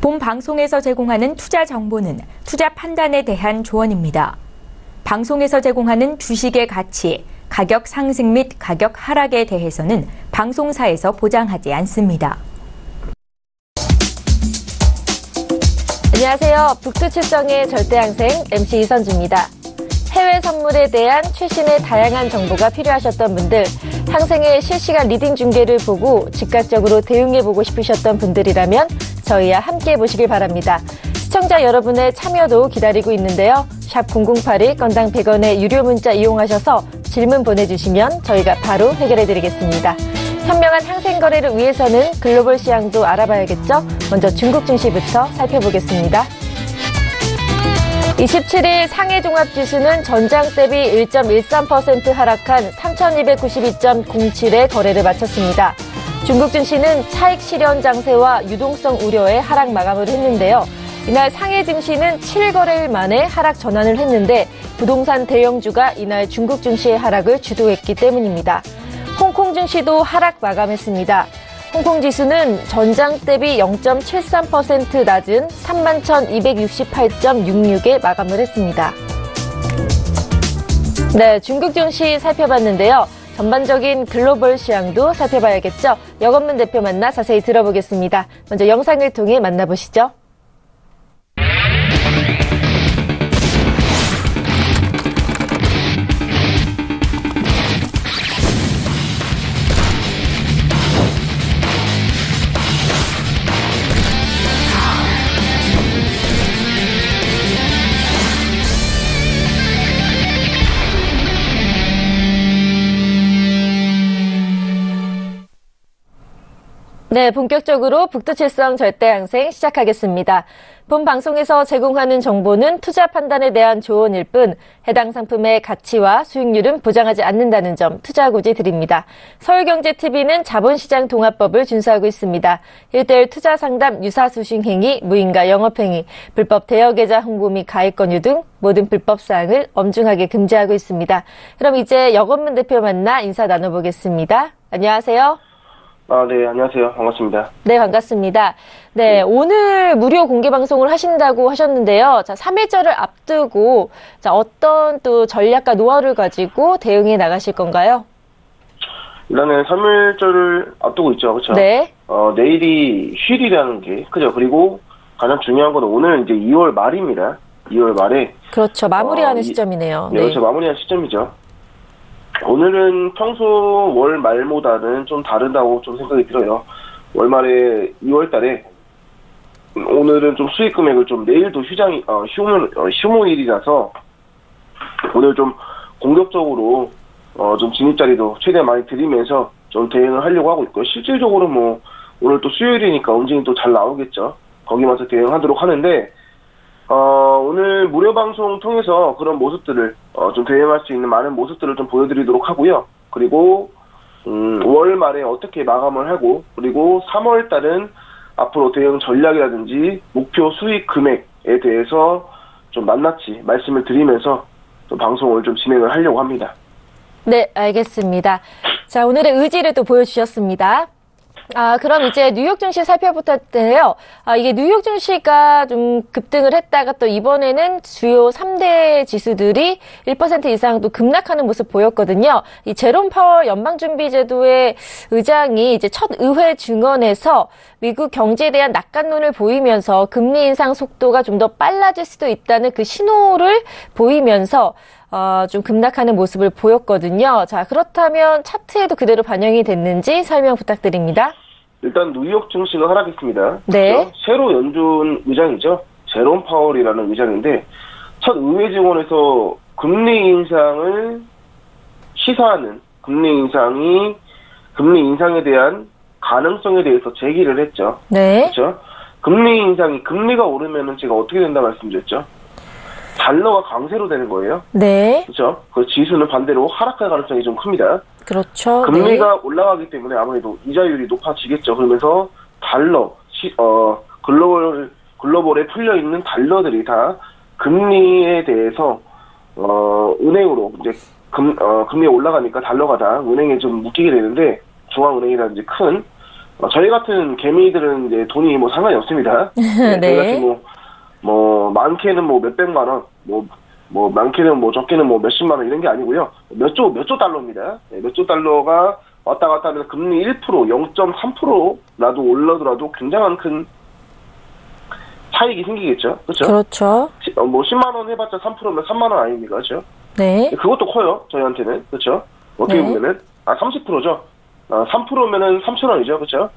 본 방송에서 제공하는 투자 정보는 투자 판단에 대한 조언입니다. 방송에서 제공하는 주식의 가치, 가격 상승 및 가격 하락에 대해서는 방송사에서 보장하지 않습니다. 안녕하세요. 북두칠성의 절대항생 MC 이선주입니다. 해외 선물에 대한 최신의 다양한 정보가 필요하셨던 분들, 항생의 실시간 리딩 중계를 보고 즉각적으로 대응해보고 싶으셨던 분들이라면 저희와 함께 보시길 바랍니다. 시청자 여러분의 참여도 기다리고 있는데요. 샵 0081 건당 100원의 유료 문자 이용하셔서 질문 보내주시면 저희가 바로 해결해드리겠습니다. 현명한 항생 거래를 위해서는 글로벌 시장도 알아봐야겠죠? 먼저 중국 증시부터 살펴보겠습니다. 27일 상해종합지수는 전장 대비 1.13% 하락한 3,292.07에 거래를 마쳤습니다. 중국 증시는 차익 실현 장세와 유동성 우려에 하락 마감을 했는데요. 이날 상해 증시는 7거래일 만에 하락 전환을 했는데 부동산 대형주가 이날 중국 증시의 하락을 주도했기 때문입니다. 홍콩 증시도 하락 마감했습니다. 홍콩 지수는 전장 대비 0.73% 낮은 31,268.66에 마감을 했습니다. 네, 중국 증시 살펴봤는데요. 전반적인 글로벌 시황도 살펴봐야겠죠. 여건문 대표 만나 자세히 들어보겠습니다. 먼저 영상을 통해 만나보시죠. 네, 본격적으로 북두칠성 절대항생 시작하겠습니다. 본 방송에서 제공하는 정보는 투자 판단에 대한 조언일 뿐 해당 상품의 가치와 수익률은 보장하지 않는다는 점 투자고지 드립니다. 서울경제TV는 자본시장 통합법을 준수하고 있습니다. 1:1 투자 상담, 유사수신 행위, 무인가 영업행위, 불법 대여계좌 홍보 및 가입 권유 등 모든 불법 사항을 엄중하게 금지하고 있습니다. 그럼 이제 여건문 대표 만나 인사 나눠보겠습니다. 안녕하세요. 네, 안녕하세요. 반갑습니다. 네, 반갑습니다. 네, 오늘 무료 공개 방송을 하신다고 하셨는데요. 자, 3일절을 앞두고, 자, 어떤 또 전략과 노하우를 가지고 대응해 나가실 건가요? 일단은 3일절을 앞두고 있죠. 그렇죠? 네. 내일이 휴일이라는 게, 그죠? 그리고 가장 중요한 건 오늘 이제 2월 말입니다. 2월 말에. 그렇죠. 마무리하는 시점이네요. 네, 그렇죠. 마무리하는 시점이죠. 오늘은 평소 월 말보다는 좀 다르다고 좀 생각이 들어요. 월 말에 2월 달에 오늘은 좀 수익 금액을 좀 내일도 휴무일이라서 오늘 좀 공격적으로 좀 진입 자리도 최대한 많이 들이면서 좀 대응을 하려고 하고 있고요. 실질적으로 뭐 오늘 또 수요일이니까 움직임이 또 잘 나오겠죠. 거기마저 대응하도록 하는데 오늘 무료 방송 통해서 그런 모습들을 좀 대응할 수 있는 많은 모습들을 좀 보여드리도록 하고요. 그리고 5월 말에 어떻게 마감을 하고 그리고 3월 달은 앞으로 대응 전략이라든지 목표 수익 금액에 대해서 좀 낱낱이 말씀을 드리면서 또 방송을 좀 진행을 하려고 합니다. 네, 알겠습니다. 자, 오늘의 의지를 또 보여주셨습니다. 그럼 이제 뉴욕 증시 살펴볼 텐데요. 이게 뉴욕 증시가 좀 급등을 했다가 또 이번에는 주요 3대 지수들이 1% 이상 또 급락하는 모습 보였거든요. 이 제롬 파월 연방준비제도의 의장이 이제 첫 의회 증언에서 미국 경제에 대한 낙관론을 보이면서 금리 인상 속도가 좀 더 빨라질 수도 있다는 그 신호를 보이면서 좀 급락하는 모습을 보였거든요. 자, 그렇다면 차트에도 그대로 반영이 됐는지 설명 부탁드립니다. 일단 뉴욕 증시가 하락했습니다. 네. 그렇죠? 새로 연준 의장이죠. 제롬 파월이라는 의장인데 첫 의회 증언에서 금리 인상을 시사하는 금리 인상에 대한 가능성에 대해서 제기를 했죠. 네. 그렇죠? 금리가 오르면은 제가 어떻게 된다 말씀드렸죠? 달러가 강세로 되는 거예요. 네. 그렇죠? 그 지수는 반대로 하락할 가능성이 좀 큽니다. 그렇죠. 금리가 네. 올라가기 때문에 아무래도 이자율이 높아지겠죠. 그러면서 글로벌에 풀려 있는 달러들이 다 금리에 대해서 은행으로 이제 금리가 올라가니까 달러가 다 은행에 좀 묶이게 되는데 중앙은행이라든지 큰 저희 같은 개미들은 이제 돈이 뭐 상관이 없습니다. 네. 저희 같이 뭐 많게는 뭐 몇백만 원, 뭐 많게는 뭐 적게는 뭐 몇십만 원 이런 게 아니고요. 몇 조 달러입니다. 몇 조 달러가 왔다 갔다 하면 금리 1%, 0.3%라도 올라더라도 굉장한 큰 차익이 생기겠죠. 그렇죠? 그렇죠. 뭐 10만 원 해봤자 3%면 3만 원 아닙니까? 그렇죠? 네. 그것도 커요. 저희한테는. 그렇죠? 어떻게 네. 보면은 30%죠. 3%면은 3천 원이죠. 그렇죠?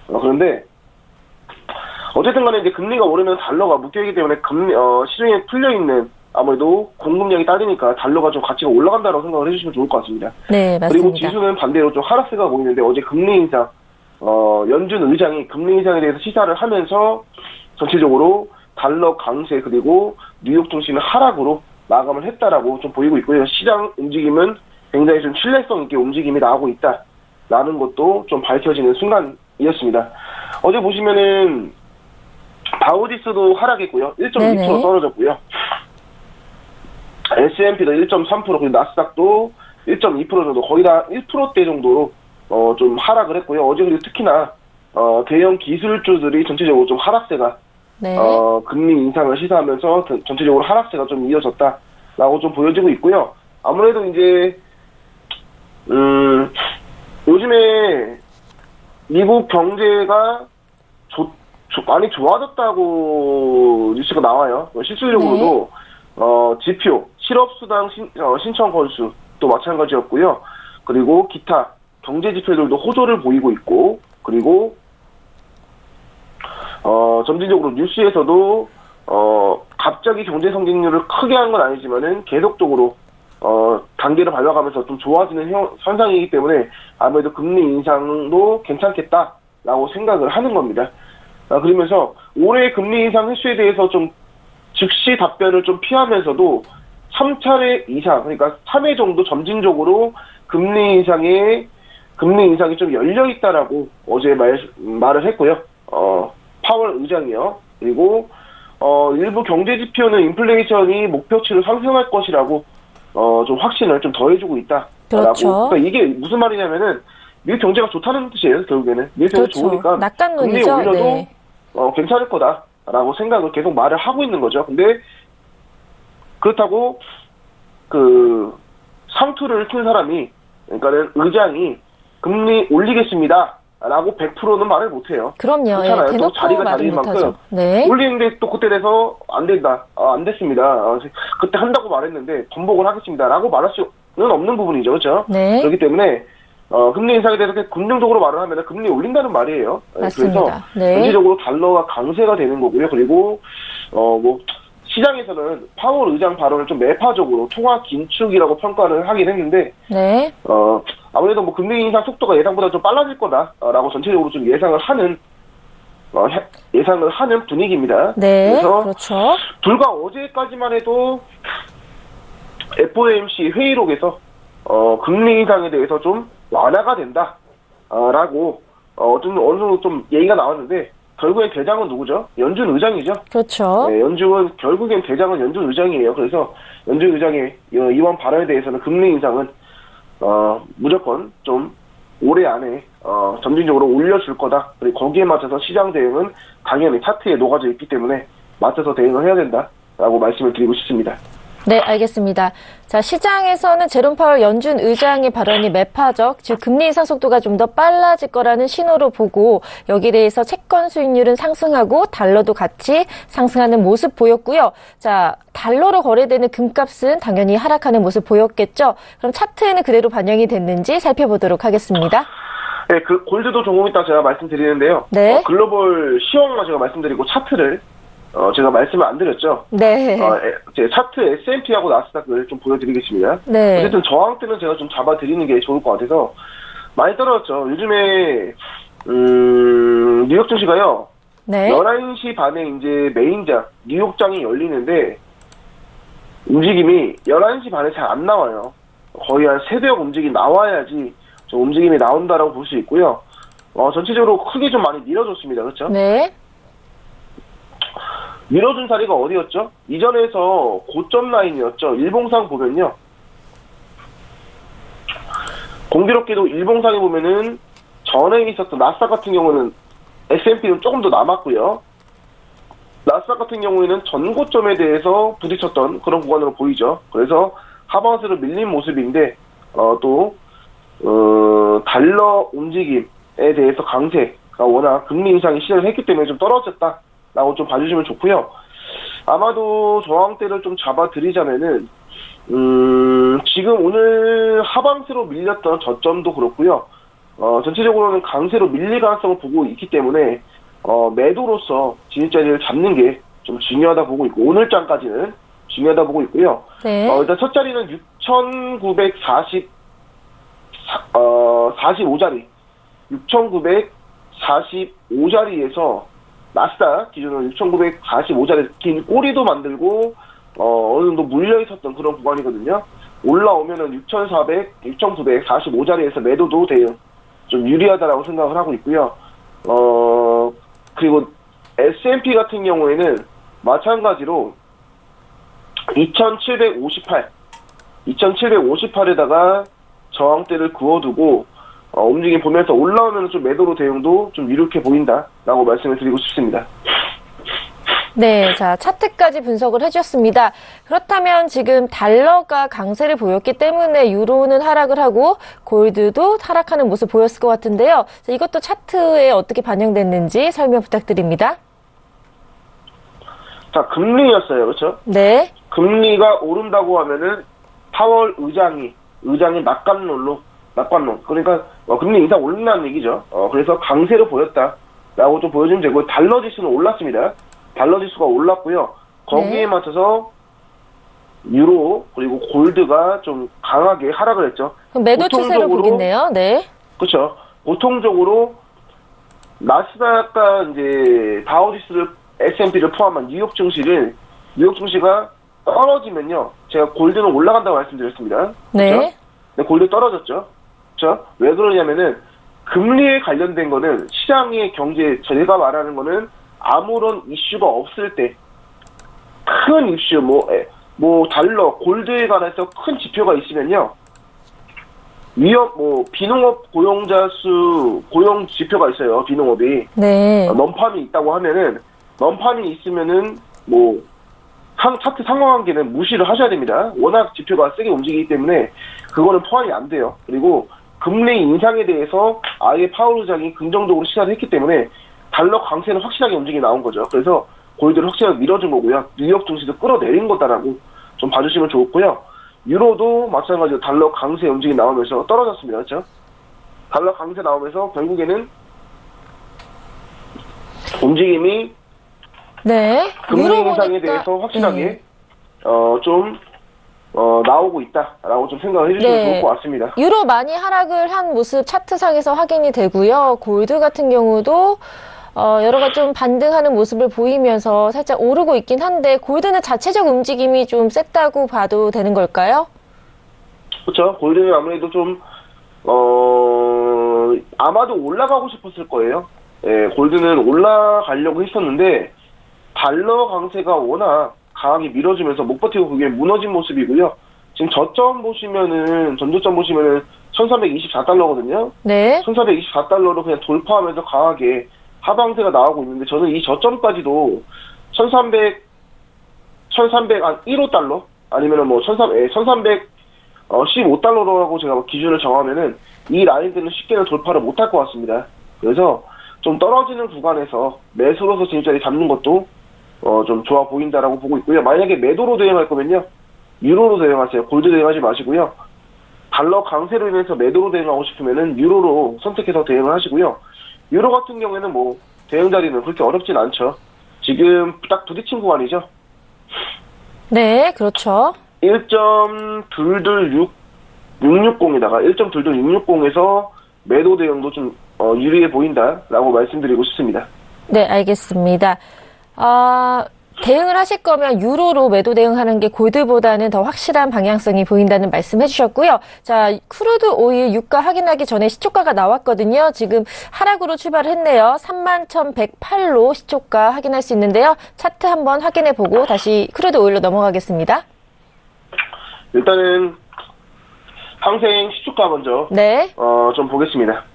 그런데 어쨌든 간에 이제 금리가 오르면 달러가 묶여있기 때문에 시중에 풀려있는 아무래도 공급량이 딸리니까 달러가 좀 가치가 올라간다고 생각을 해주시면 좋을 것 같습니다. 네, 맞습니다. 그리고 지수는 반대로 좀 하락세가 보이는데 어제 금리 인상, 연준 의장이 금리 인상에 대해서 시사를 하면서 전체적으로 달러 강세 그리고 뉴욕 증시는 하락으로 마감을 했다라고 좀 보이고 있고요. 시장 움직임은 굉장히 좀 신뢰성 있게 움직임이 나오고 있다라는 것도 좀 밝혀지는 순간이었습니다. 어제 보시면은 다우지수도 하락했고요. 1.2% 네네. 떨어졌고요. S&P도 1.3% 그리고 나스닥도 1.2% 정도 거의 다 1%대 정도로 좀 하락을 했고요. 어제 그리고 특히나 대형 기술주들이 전체적으로 좀 하락세가 네. 금리 인상을 시사하면서 전체적으로 하락세가 좀 이어졌다라고 좀 보여지고 있고요. 아무래도 이제 요즘에 미국 경제가 많이 좋아졌다고 뉴스가 나와요. 실질적으로도 지표, 실업수당 신청 건수도 마찬가지였고요. 그리고 기타 경제 지표들도 호조를 보이고 있고, 그리고 점진적으로 뉴스에서도 갑자기 경제 성장률을 크게 한 건 아니지만은 계속적으로 단계를 밟아가면서 좀 좋아지는 현상이기 때문에 아무래도 금리 인상도 괜찮겠다라고 생각을 하는 겁니다. 그러면서 올해 금리 인상 횟수에 대해서 좀 즉시 답변을 좀 피하면서도 3차례 이상, 그러니까 3회 정도 점진적으로 금리 인상이 좀 열려 있다라고 어제 말을 했고요. 파월 의장이요. 그리고 일부 경제 지표는 인플레이션이 목표치를 상승할 것이라고 좀 확신을 좀 더해주고 있다라고. 그렇죠. 그러니까 이게 무슨 말이냐면은 미국 경제가 좋다는 뜻이에요. 결국에는 미국 경제 그렇죠. 좋으니까 금리 낙관론이죠. 올려도 네. 괜찮을 거다라고 생각을 계속 말을 하고 있는 거죠. 근데 그렇다고 그 상투를 튼 사람이, 그러니까는 의장이 금리 올리겠습니다라고 100%는 말을 못해요. 그럼요. 그렇잖아요. 예, 또 대놓고 자리가 말은 자리인 못하죠. 만큼 네. 올리는데 또 그때 돼서 안 된다, 안 됐습니다. 그때 한다고 말했는데 번복을 하겠습니다라고 말할 수는 없는 부분이죠, 그렇죠? 네. 그렇기 때문에 금리 인상에 대해서 긍정적으로 말을 하면 금리 올린다는 말이에요. 맞습니다. 그래서 네. 전체적으로 달러가 강세가 되는 거고요. 그리고 뭐 시장에서는 파월 의장 발언을 좀 매파적으로 통화 긴축이라고 평가를 하긴 했는데, 네. 아무래도 뭐 금리 인상 속도가 예상보다 좀 빨라질 거다라고 전체적으로 좀 예상을 하는 분위기입니다. 네. 그래서 그렇죠. 불과 불과 어제까지만 해도 FOMC 회의록에서 금리 인상에 대해서 좀 완화가 된다라고 어느 정도 좀 얘기가 나왔는데, 결국엔 대장은 누구죠? 연준 의장이죠. 그렇죠. 네, 결국엔 대장은 연준 의장이에요. 그래서 연준 의장의 이번 발언에 대해서는 금리 인상은 무조건 좀 올해 안에 점진적으로 올려줄 거다. 그리고 거기에 맞춰서 시장 대응은 당연히 차트에 녹아져 있기 때문에 맞춰서 대응을 해야 된다라고 말씀을 드리고 싶습니다. 네, 알겠습니다. 자, 시장에서는 제롬 파월 연준 의장의 발언이 매파적, 즉 금리 인상 속도가 좀 더 빨라질 거라는 신호로 보고 여기에 대해서 채권 수익률은 상승하고 달러도 같이 상승하는 모습 보였고요. 자, 달러로 거래되는 금값은 당연히 하락하는 모습 보였겠죠. 그럼 차트에는 그대로 반영이 됐는지 살펴보도록 하겠습니다. 네, 그 골드도 조금 이따 제가 말씀드리는데요. 네. 글로벌 시황만 제가 말씀드리고 차트를 제가 말씀을 안 드렸죠. 네. 제 차트 S&P하고 나스닥을 좀 보여드리겠습니다. 네. 어쨌든 저항 때는 제가 좀 잡아드리는 게 좋을 것 같아서 많이 떨어졌죠. 요즘에 뉴욕 증시가요. 네. 11시 반에 이제 메인장 뉴욕장이 열리는데 움직임이 11시 반에 잘 안 나와요. 거의 한 새벽 움직임이 나와야지 좀 움직임이 나온다라고 볼 수 있고요. 전체적으로 크게 좀 많이 밀어줬습니다. 그렇죠? 네. 밀어준 자리가 어디였죠? 이전에서 고점 라인이었죠. 일봉상 보면요. 공교롭게도 일봉상에 보면은 전에 있었던 나스닥 같은 경우는 S&P는 조금 더 남았고요. 나스닥 같은 경우에는 전고점에 대해서 부딪혔던 그런 구간으로 보이죠. 그래서 하방세로 밀린 모습인데 달러 움직임에 대해서 강세가 워낙 금리 인상이 시작을 했기 때문에 좀 떨어졌다라고 좀 봐주시면 좋고요. 아마도 저항대를 좀 잡아드리자면은 지금 오늘 하방세로 밀렸던 저점도 그렇고요. 전체적으로는 강세로 밀릴 가능성을 보고 있기 때문에 매도로서 진입자리를 잡는 게 좀 중요하다 보고 있고, 오늘장까지는 중요하다 보고 있고요. 네. 일단 첫 자리는 6,945자리, 6,945자리에서 나스닥 기준으로 6,945자리 긴 꼬리도 만들고 어느 정도 물려 있었던 그런 구간이거든요. 올라오면은 6,945자리에서 매도도 돼요. 좀 유리하다라고 생각을 하고 있고요. 그리고 S&P 같은 경우에는 마찬가지로 2,758에다가 저항대를 그어두고 움직임 보면서 올라오면 좀 매도로 대응도 좀 유력해 보인다라고 말씀을 드리고 싶습니다. 네, 자, 차트까지 분석을 해주셨습니다. 그렇다면 지금 달러가 강세를 보였기 때문에 유로는 하락을 하고 골드도 하락하는 모습 보였을 것 같은데요. 자, 이것도 차트에 어떻게 반영됐는지 설명 부탁드립니다. 자, 금리였어요. 그렇죠? 네. 금리가 오른다고 하면은 파월 의장이 낙관론. 그러니까 금리 인상 올린다는 얘기죠. 그래서 강세로 보였다라고 좀 보여주면 되고, 달러 지수는 올랐습니다. 달러 지수가 올랐고요. 거기에 네. 맞춰서 유로 그리고 골드가 좀 강하게 하락을 했죠. 그럼 매도 추세로 보겠네요. 네. 그렇죠. 보통적으로 나스닥과 이제 다우지수를 S&P를 포함한 뉴욕 증시가 떨어지면요, 제가 골드는 올라간다고 말씀드렸습니다. 네. 그렇죠? 근데 골드 떨어졌죠. 그렇죠? 왜 그러냐면은 금리에 관련된 거는 시장의 경제, 제가 말하는 거는 아무런 이슈가 없을 때, 큰 이슈, 달러, 골드에 관해서 큰 지표가 있으면요, 비농업 고용자 수, 고용 지표가 있어요, 비농업이. 네. 넘팜이 있다고 하면은, 넘팜이 있으면은, 차트 상관관계는 무시를 하셔야 됩니다. 워낙 지표가 세게 움직이기 때문에, 그거는 포함이 안 돼요. 그리고, 금리 인상에 대해서 아예 파월 의장이 긍정적으로 시사를 했기 때문에, 달러 강세는 확실하게 움직임이 나온 거죠. 그래서 골드를 확실하게 밀어준 거고요. 뉴욕 증시도 끌어내린 거다라고 좀 봐주시면 좋고요. 유로도 마찬가지로 달러 강세 움직임이 나오면서 떨어졌습니다. 그렇죠? 달러 강세 나오면서 결국에는 움직임이 네. 금리 인상에 대해서 확실하게 나오고 있다라고 좀 생각을 해주시면 네. 좋을 것 같습니다. 유로 많이 하락을 한 모습 차트상에서 확인이 되고요. 골드 같은 경우도 여러 가지 좀 반등하는 모습을 보이면서 살짝 오르고 있긴 한데, 골드는 자체적 움직임이 좀 셌다고 봐도 되는 걸까요? 그렇죠. 골드는 아무래도 좀 아마도 올라가고 싶었을 거예요. 예, 골드는 올라가려고 했었는데 달러 강세가 워낙 강하게 밀어주면서 못 버티고 그게 무너진 모습이고요. 지금 전저점 보시면은 1324달러거든요. 네. 1324달러로 그냥 돌파하면서 강하게 하방세가 나오고 있는데, 저는 이 저점까지도 1,315달러 아니면은 1,315달러라고 제가 기준을 정하면은 이 라인들은 쉽게는 돌파를 못할 것 같습니다. 그래서 좀 떨어지는 구간에서 매수로서 진입자리 잡는 것도 좀 좋아 보인다라고 보고 있고요. 만약에 매도로 대응할 거면요, 유로로 대응하세요. 골드 대응하지 마시고요. 달러 강세로 인해서 매도로 대응하고 싶으면은 유로로 선택해서 대응을 하시고요. 유로 같은 경우에는 대응 자리는 그렇게 어렵진 않죠. 지금 딱 부딪힌 구간이죠. 네, 그렇죠. 1.22660에다가 1.22660에서 매도 대응도 좀 유리해 보인다라고 말씀드리고 싶습니다. 네, 알겠습니다. 대응을 하실 거면 유로로 매도 대응하는 게 골드보다는 더 확실한 방향성이 보인다는 말씀 해주셨고요. 자, 크루드 오일 유가 확인하기 전에 시초가가 나왔거든요. 지금 하락으로 출발을 했네요. 31,108로 시초가 확인할 수 있는데요. 차트 한번 확인해보고 다시 크루드 오일로 넘어가겠습니다. 일단은 항생 시초가 먼저 네. 좀 보겠습니다.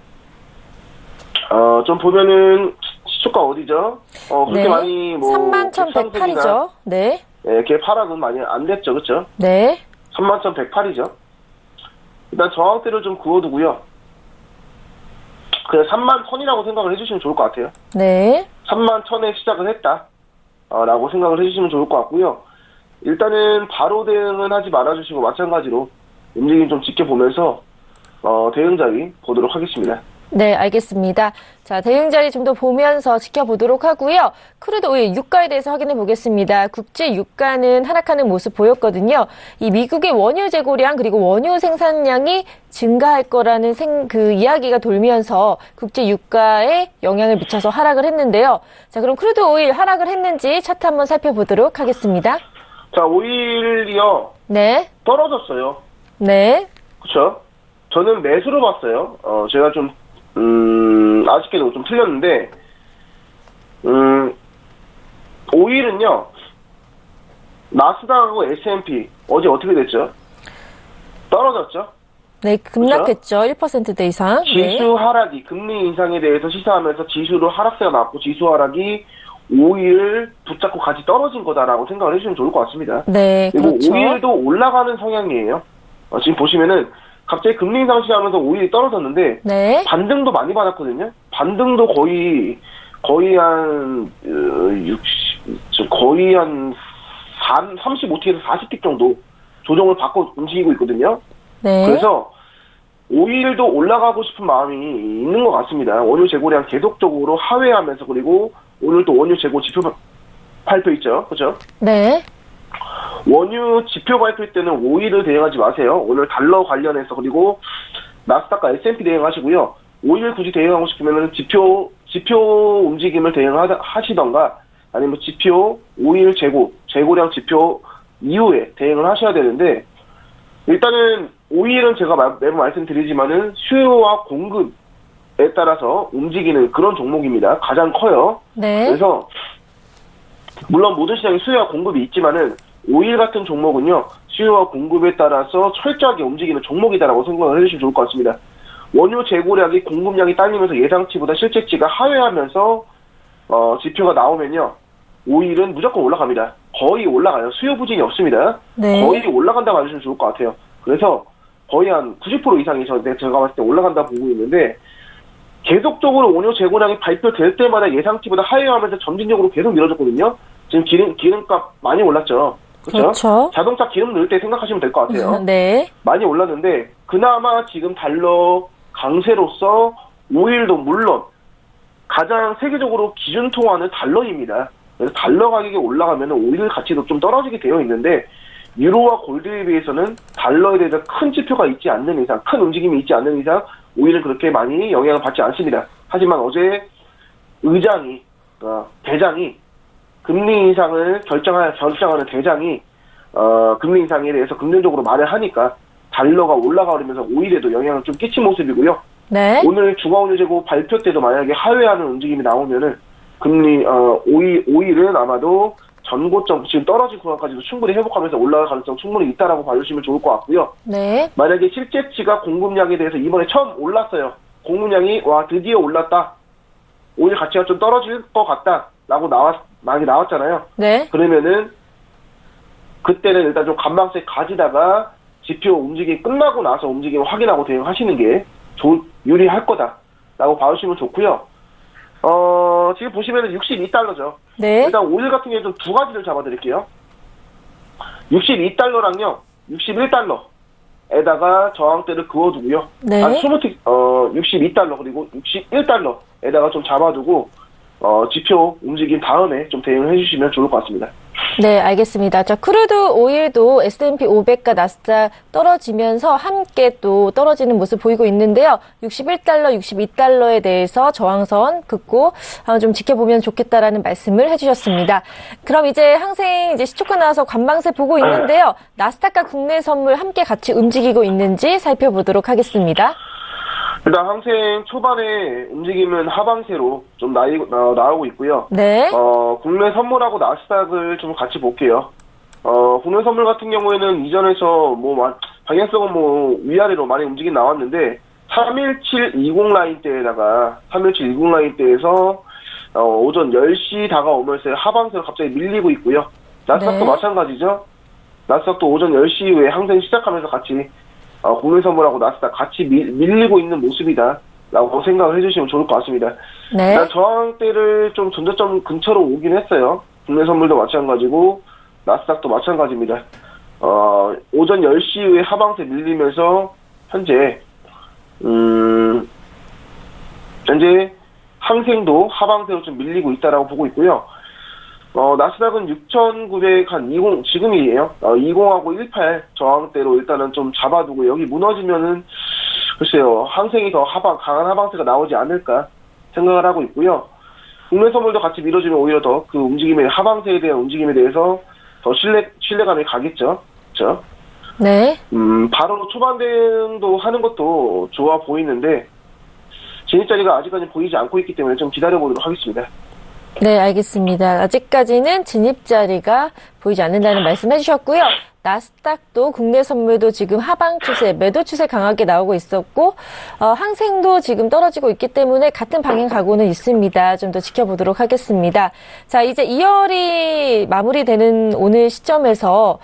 좀 보면은 시초가 어디죠? 그렇게 네. 많이 뭐 31,108이죠. 네. 네, 걔 하락은 많이 안 됐죠, 그렇죠? 네. 31,108이죠. 일단 저항대를 좀 그어두고요. 그냥 31,000이라고 생각을 해주시면 좋을 것 같아요. 네. 31,000에 시작을 했다. 라고 생각을 해주시면 좋을 것 같고요. 일단은 바로 대응은 하지 말아주시고 마찬가지로 움직임 좀 지켜보면서 대응 자리 보도록 하겠습니다. 네, 알겠습니다. 자, 대응 자리 좀 더 보면서 지켜보도록 하고요. 크루드 오일 유가에 대해서 확인해 보겠습니다. 국제 유가는 하락하는 모습 보였거든요. 이 미국의 원유 재고량 그리고 원유 생산량이 증가할 거라는 이야기가 돌면서 국제 유가에 영향을 미쳐서 하락을 했는데요. 자, 그럼 크루드 오일 하락을 했는지 차트 한번 살펴보도록 하겠습니다. 자, 오일이요. 네. 떨어졌어요. 네. 그렇죠? 저는 매수로 봤어요. 제가 좀 아쉽게도 좀 틀렸는데, 오일은요, 나스닥하고 S&P, 어제 어떻게 됐죠? 떨어졌죠? 네, 급락했죠. 1%대 이상. 지수 하락이, 금리 인상에 대해서 시사하면서 지수로 하락세가 나왔고, 지수 하락이 오일을 붙잡고 같이 떨어진 거다라고 생각을 해주시면 좋을 것 같습니다. 네, 그리고 그렇죠. 오일도 올라가는 성향이에요. 지금 보시면은, 갑자기 금리 인상 시하면서 오일이 떨어졌는데 네. 반등도 많이 받았거든요. 반등도 거의 한 35틱에서 40틱 정도 조정을 받고 움직이고 있거든요. 네. 그래서 오일도 올라가고 싶은 마음이 있는 것 같습니다. 원유 재고량 계속적으로 하회하면서, 그리고 오늘 또 원유 재고 지표 발표 있죠. 그죠? 네. 원유 지표 발표 때는 오일을 대응하지 마세요. 오늘 달러 관련해서, 그리고 나스닥과 S&P 대응하시고요. 오일 굳이 대응하고 싶으면 지표 움직임을 대응하시던가, 아니면 지표, 오일 재고량 지표 이후에 대응을 하셔야 되는데, 일단은 오일은 제가 매번 말씀드리지만은 수요와 공급에 따라서 움직이는 그런 종목입니다. 가장 커요. 네. 그래서 물론 모든 시장에 수요와 공급이 있지만은 오일 같은 종목은요, 수요와 공급에 따라서 철저하게 움직이는 종목이다라고 생각을 해주시면 좋을 것 같습니다. 원유 재고량이 공급량이 딸리면서 예상치보다 실제치가 하회하면서 지표가 나오면요, 오일은 무조건 올라갑니다. 거의 올라가요. 수요 부진이 없습니다. 네. 거의 올라간다고 봐주시면 좋을 것 같아요. 그래서 거의 한 90% 이상이 제가 봤을 때 올라간다고 보고 있는데, 계속적으로 원유 재고량이 발표될 때마다 예상치보다 하회하면서 점진적으로 계속 밀어줬거든요. 지금 기름값 많이 올랐죠. 그렇죠. 자동차 기름 넣을 때 생각하시면 될 것 같아요. 네. 많이 올랐는데 그나마 지금 달러 강세로서 오일도 물론 가장 세계적으로 기준 통화는 달러입니다. 그래서 달러 가격이 올라가면 오일 가치도 좀 떨어지게 되어 있는데, 유로와 골드에 비해서는 달러에 대해서 큰 지표가 있지 않는 이상, 큰 움직임이 있지 않는 이상 오일은 그렇게 많이 영향을 받지 않습니다. 하지만 어제 대장이 금리 인상을 결정하는 대장이 금리 인상에 대해서 긍정적으로 말을 하니까 달러가 올라가면서 오일에도 영향을 좀 끼친 모습이고요. 네. 오늘 중화원유 재고 발표 때도 만약에 하회하는 움직임이 나오면은 오일은 아마도 전고점, 지금 떨어진 구간까지도 충분히 회복하면서 올라갈 가능성 충분히 있다라고 봐주시면 좋을 것 같고요. 네. 만약에 실제치가 공급량에 대해서 이번에 처음 올랐어요. 공급량이 드디어 올랐다. 오일 가치가 좀 떨어질 것 같다라고 많이 나왔잖아요. 네. 그러면은 그때는 일단 좀 관망세 가지다가 지표 움직임이 끝나고 나서 움직임을 확인하고 대응하시는 게 유리할 거다라고 봐주시면 좋고요. 지금 보시면은 62달러죠. 네. 일단 오일 같은 경우에 좀 두 가지를 잡아드릴게요. 62달러랑요, 61달러에다가 저항대를 그어두고요. 네. 한 20틱, 62달러 그리고 61달러에다가 좀 잡아두고, 지표 움직임 다음에 좀 대응을 해주시면 좋을 것 같습니다. 네, 알겠습니다. 자, 크루드 오일도 S&P 500과 나스닥 떨어지면서 함께 또 떨어지는 모습 보이고 있는데요. 61달러, 62달러에 대해서 저항선 긋고 좀 지켜보면 좋겠다라는 말씀을 해주셨습니다. 그럼 이제 항생 이제 시초가 나와서 관망세 보고 있는데요. 나스닥과 국내 선물 함께 같이 움직이고 있는지 살펴보도록 하겠습니다. 일단 항생 초반에 움직임은 하방세로 좀 나오고 있고요. 네. 국내 선물하고 나스닥을 좀 같이 볼게요. 국내 선물 같은 경우에는 이전에서 방향성은 위아래로 많이 움직임 나왔는데, 31720 라인대에다가 31720 라인대에서 오전 10시 다가오면서 하방세로 갑자기 밀리고 있고요. 나스닥도 네. 마찬가지죠. 나스닥도 오전 10시 이후에 항생 시작하면서 같이 국내선물하고 나스닥 같이 밀리고 있는 모습이다라고 생각을 해주시면 좋을 것 같습니다. 네. 일단 저항대를 좀 전저점 근처로 오긴 했어요. 국내선물도 마찬가지고 나스닥도 마찬가지입니다. 오전 10시 이후에 하방세 밀리면서 현재 항생도 하방세로 좀 밀리고 있다라고 보고 있고요. 나스닥은 6,900, 지금이에요. 20하고 18 저항대로 일단은 좀 잡아두고 여기 무너지면은 글쎄요, 항생이 더 강한 하방세가 나오지 않을까 생각을 하고 있고요. 국내 선물도 같이 밀어주면 오히려 더 그 움직임의 하방세에 대한 움직임에 대해서 더 신뢰감이 가겠죠. 그렇죠? 네. 바로 초반 대응도 하는 것도 좋아 보이는데 진입자리가 아직까지 보이지 않고 있기 때문에 좀 기다려보도록 하겠습니다. 네, 알겠습니다. 아직까지는 진입자리가 보이지 않는다는 말씀 해주셨고요. 나스닥도 국내 선물도 지금 하방 추세, 매도 추세 강하게 나오고 있었고, 항생도 지금 떨어지고 있기 때문에 같은 방향 가고는 있습니다. 좀 더 지켜보도록 하겠습니다. 자, 이제 2월이 마무리되는 오늘 시점에서,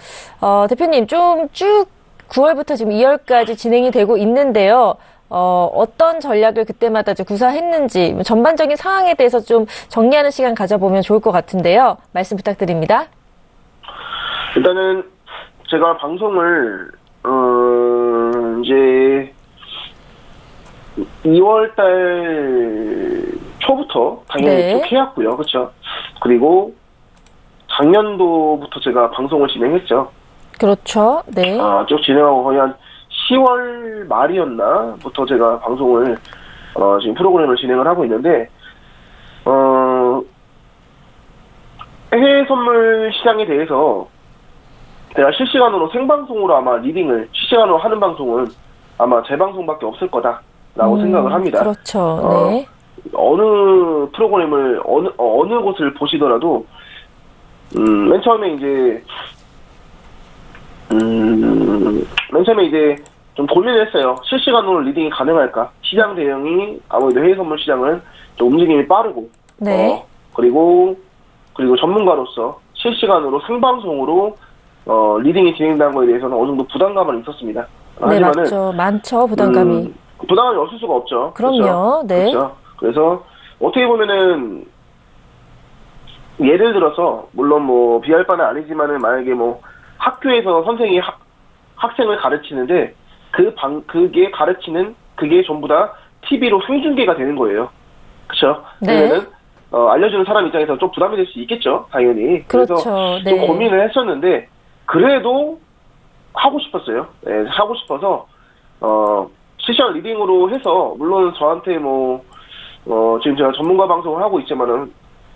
대표님 좀 쭉 9월부터 지금 2월까지 진행이 되고 있는데요. 어떤 전략을 그때마다 좀 구사했는지 전반적인 상황에 대해서 좀 정리하는 시간 가져보면 좋을 것 같은데요. 말씀 부탁드립니다. 일단은 제가 방송을 이제 2월달 초부터 당연히 네. 쭉 해왔고요. 그렇죠? 그리고 작년도부터 제가 방송을 진행했죠. 그렇죠. 네. 쭉 진행하고 거의 한 10월 말이었나부터 제가 방송을 지금 프로그램을 진행을 하고 있는데 해외 선물 시장에 대해서 제가 실시간으로 생방송으로 아마 리딩을 실시간으로 하는 방송은 아마 제 방송밖에 없을 거다라고 생각을 합니다. 그렇죠. 네. 어느 프로그램을 어느 곳을 보시더라도 맨 처음에 이제 좀 고민을 했어요. 실시간으로 리딩이 가능할까? 시장 대응이 아무래도 해외 선물 시장은 좀 움직임이 빠르고, 네. 그리고 전문가로서 실시간으로 생방송으로 리딩이 진행된 거에 대해서는 어느 정도 부담감은 있었습니다. 네, 하지만은 맞죠. 많죠. 부담감이. 부담감이 없을 수가 없죠. 그럼요. 그렇죠? 네. 그렇죠. 그래서 어떻게 보면은 예를 들어서 물론 뭐 비할 바는 아니지만은 만약에 뭐 학교에서 선생이 학생을 가르치는데 그게 전부 다 TV로 생중계가 되는 거예요. 그렇죠? 네. 그러면은 알려주는 사람 입장에서 좀 부담이 될 수 있겠죠, 당연히. 그렇죠. 그래서 네. 좀 고민을 했었는데 그래도 하고 싶었어요. 네, 하고 싶어서 실시간 리딩으로 해서 물론 저한테 지금 제가 전문가 방송을 하고 있지만은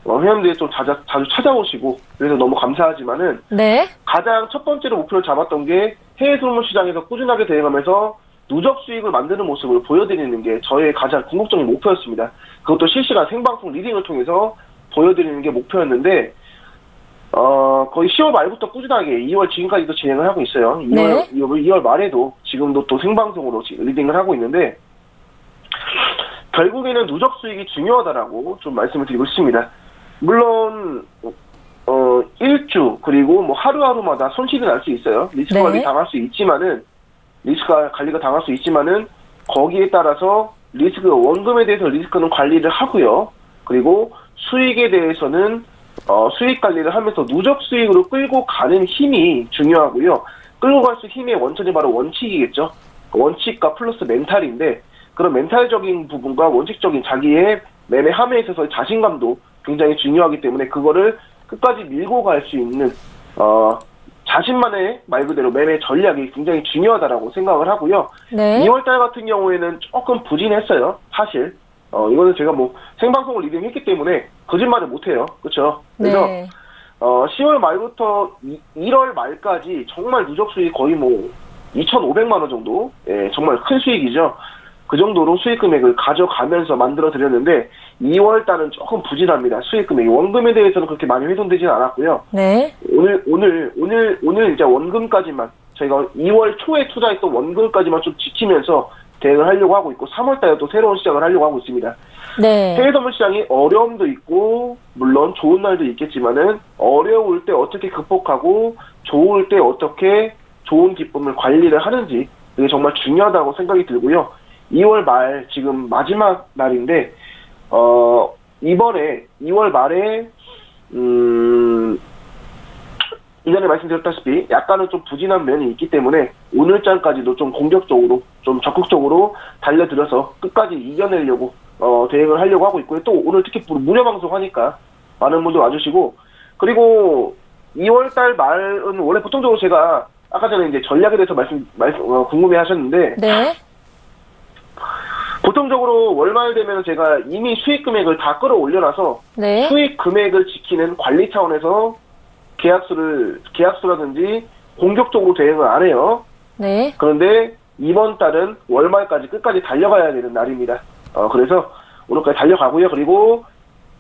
회원들이 좀 자주 찾아오시고 그래서 너무 감사하지만은 네. 가장 첫 번째로 목표를 잡았던 게 해외 선물 시장에서 꾸준하게 대응하면서 누적 수익을 만드는 모습을 보여드리는 게 저의 가장 궁극적인 목표였습니다. 그것도 실시간 생방송 리딩을 통해서 보여드리는 게 목표였는데 거의 10월 말부터 꾸준하게 2월 지금까지도 진행을 하고 있어요. 2월 말에도 지금도 또 생방송으로 리딩을 하고 있는데 결국에는 누적 수익이 중요하다라고 좀 말씀을 드리고 싶습니다. 물론 일주 그리고 뭐 하루하루마다 손실이 날 수 있어요. 리스크 네. 관리 당할 수 있지만은 거기에 따라서 원금에 대해서 리스크는 관리를 하고요. 그리고 수익에 대해서는 수익 관리를 하면서 누적 수익으로 끌고 가는 힘이 중요하고요. 끌고 갈 수 힘의 원천이 바로 원칙이겠죠. 원칙과 플러스 멘탈인데 그런 멘탈적인 부분과 원칙적인 자기의 매매 함에 있어서 자신감도 굉장히 중요하기 때문에 그거를 끝까지 밀고 갈 수 있는 자신만의 말 그대로 매매 전략이 굉장히 중요하다라고 생각을 하고요. 네. 2월달 같은 경우에는 조금 부진했어요. 사실 이거는 제가 뭐 생방송을 리딩했기 때문에 거짓말을 못해요. 그렇죠? 그래서 네. 10월 말부터 1월 말까지 정말 누적 수익이 거의 뭐 2,500만 원 정도, 예, 정말 큰 수익이죠. 그 정도로 수익 금액을 가져가면서 만들어 드렸는데 2월 달은 조금 부진합니다. 수익 금액이 원금에 대해서는 그렇게 많이 훼손되지는 않았고요. 네. 오늘 이제 원금까지만 저희가 2월 초에 투자했던 원금까지만 좀 지키면서 대응을 하려고 하고 있고 3월달에 또 새로운 시작을 하려고 하고 있습니다. 네. 해외 선물 시장이 어려움도 있고 물론 좋은 날도 있겠지만은 어려울 때 어떻게 극복하고 좋을 때 어떻게 좋은 기쁨을 관리를 하는지 그게 정말 중요하다고 생각이 들고요. 2월 말 지금 마지막 날인데 이번에 2월 말에 이전에 말씀드렸다시피 약간은 좀 부진한 면이 있기 때문에 오늘장까지도 좀 공격적으로 좀 적극적으로 달려들어서 끝까지 이겨내려고 대응을 하려고 하고 있고요. 또 오늘 특히 무료 방송하니까 많은 분들 와주시고 그리고 2월달 말은 원래 보통적으로 제가 아까 전에 이제 전략에 대해서 궁금해하셨는데 네. 보통적으로 월말 되면 제가 이미 수익 금액을 다 끌어올려놔서 네. 수익 금액을 지키는 관리 차원에서 계약수라든지 공격적으로 대응을 안 해요. 네. 그런데 이번 달은 월말까지 끝까지 달려가야 되는 날입니다. 그래서 오늘까지 달려가고요. 그리고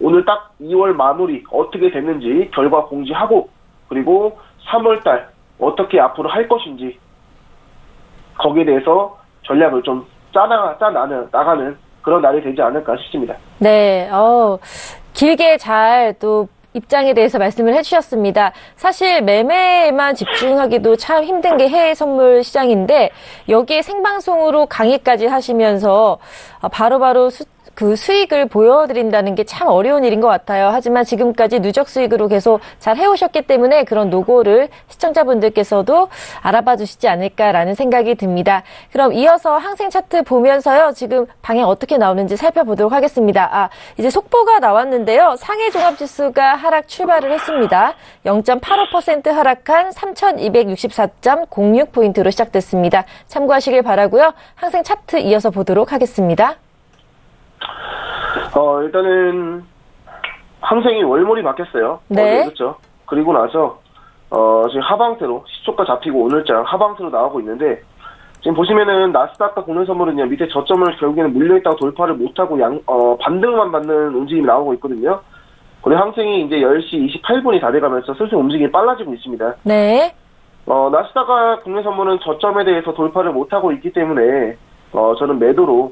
오늘 딱 2월 마무리 어떻게 됐는지 결과 공지하고 그리고 3월달 어떻게 앞으로 할 것인지 거기에 대해서 전략을 좀 나가는 그런 날이 되지 않을까 싶습니다. 네. 길게 잘 또 입장에 대해서 말씀을 해주셨습니다. 사실 매매에만 집중하기도 참 힘든 게 해외 선물 시장인데 여기에 생방송으로 강의까지 하시면서 바로바로 그 수익을 보여드린다는 게 참 어려운 일인 것 같아요. 하지만 지금까지 누적 수익으로 계속 잘 해오셨기 때문에 그런 노고를 시청자분들께서도 알아봐 주시지 않을까라는 생각이 듭니다. 그럼 이어서 항생 차트 보면서요. 지금 방향 어떻게 나오는지 살펴보도록 하겠습니다. 이제 속보가 나왔는데요. 상해 종합지수가 하락 출발을 했습니다. 0.85% 하락한 3,264.06포인트로 시작됐습니다. 참고하시길 바라고요. 항생 차트 이어서 보도록 하겠습니다. 일단은 항생이 월몰이 바뀌었어요. 네. 그렇죠. 그리고 나서 지금 하방세로 시초가 잡히고 오늘장 하방세로 나오고 있는데 지금 보시면은 나스닥과 국내선물은요 밑에 저점을 결국에는 물려있다가 돌파를 못하고 반등만 받는 움직임이 나오고 있거든요. 그리고 항생이 이제 10시 28분이 다 돼가면서 슬슬 움직임이 빨라지고 있습니다. 네. 나스닥과 국내선물은 저점에 대해서 돌파를 못하고 있기 때문에 저는 매도로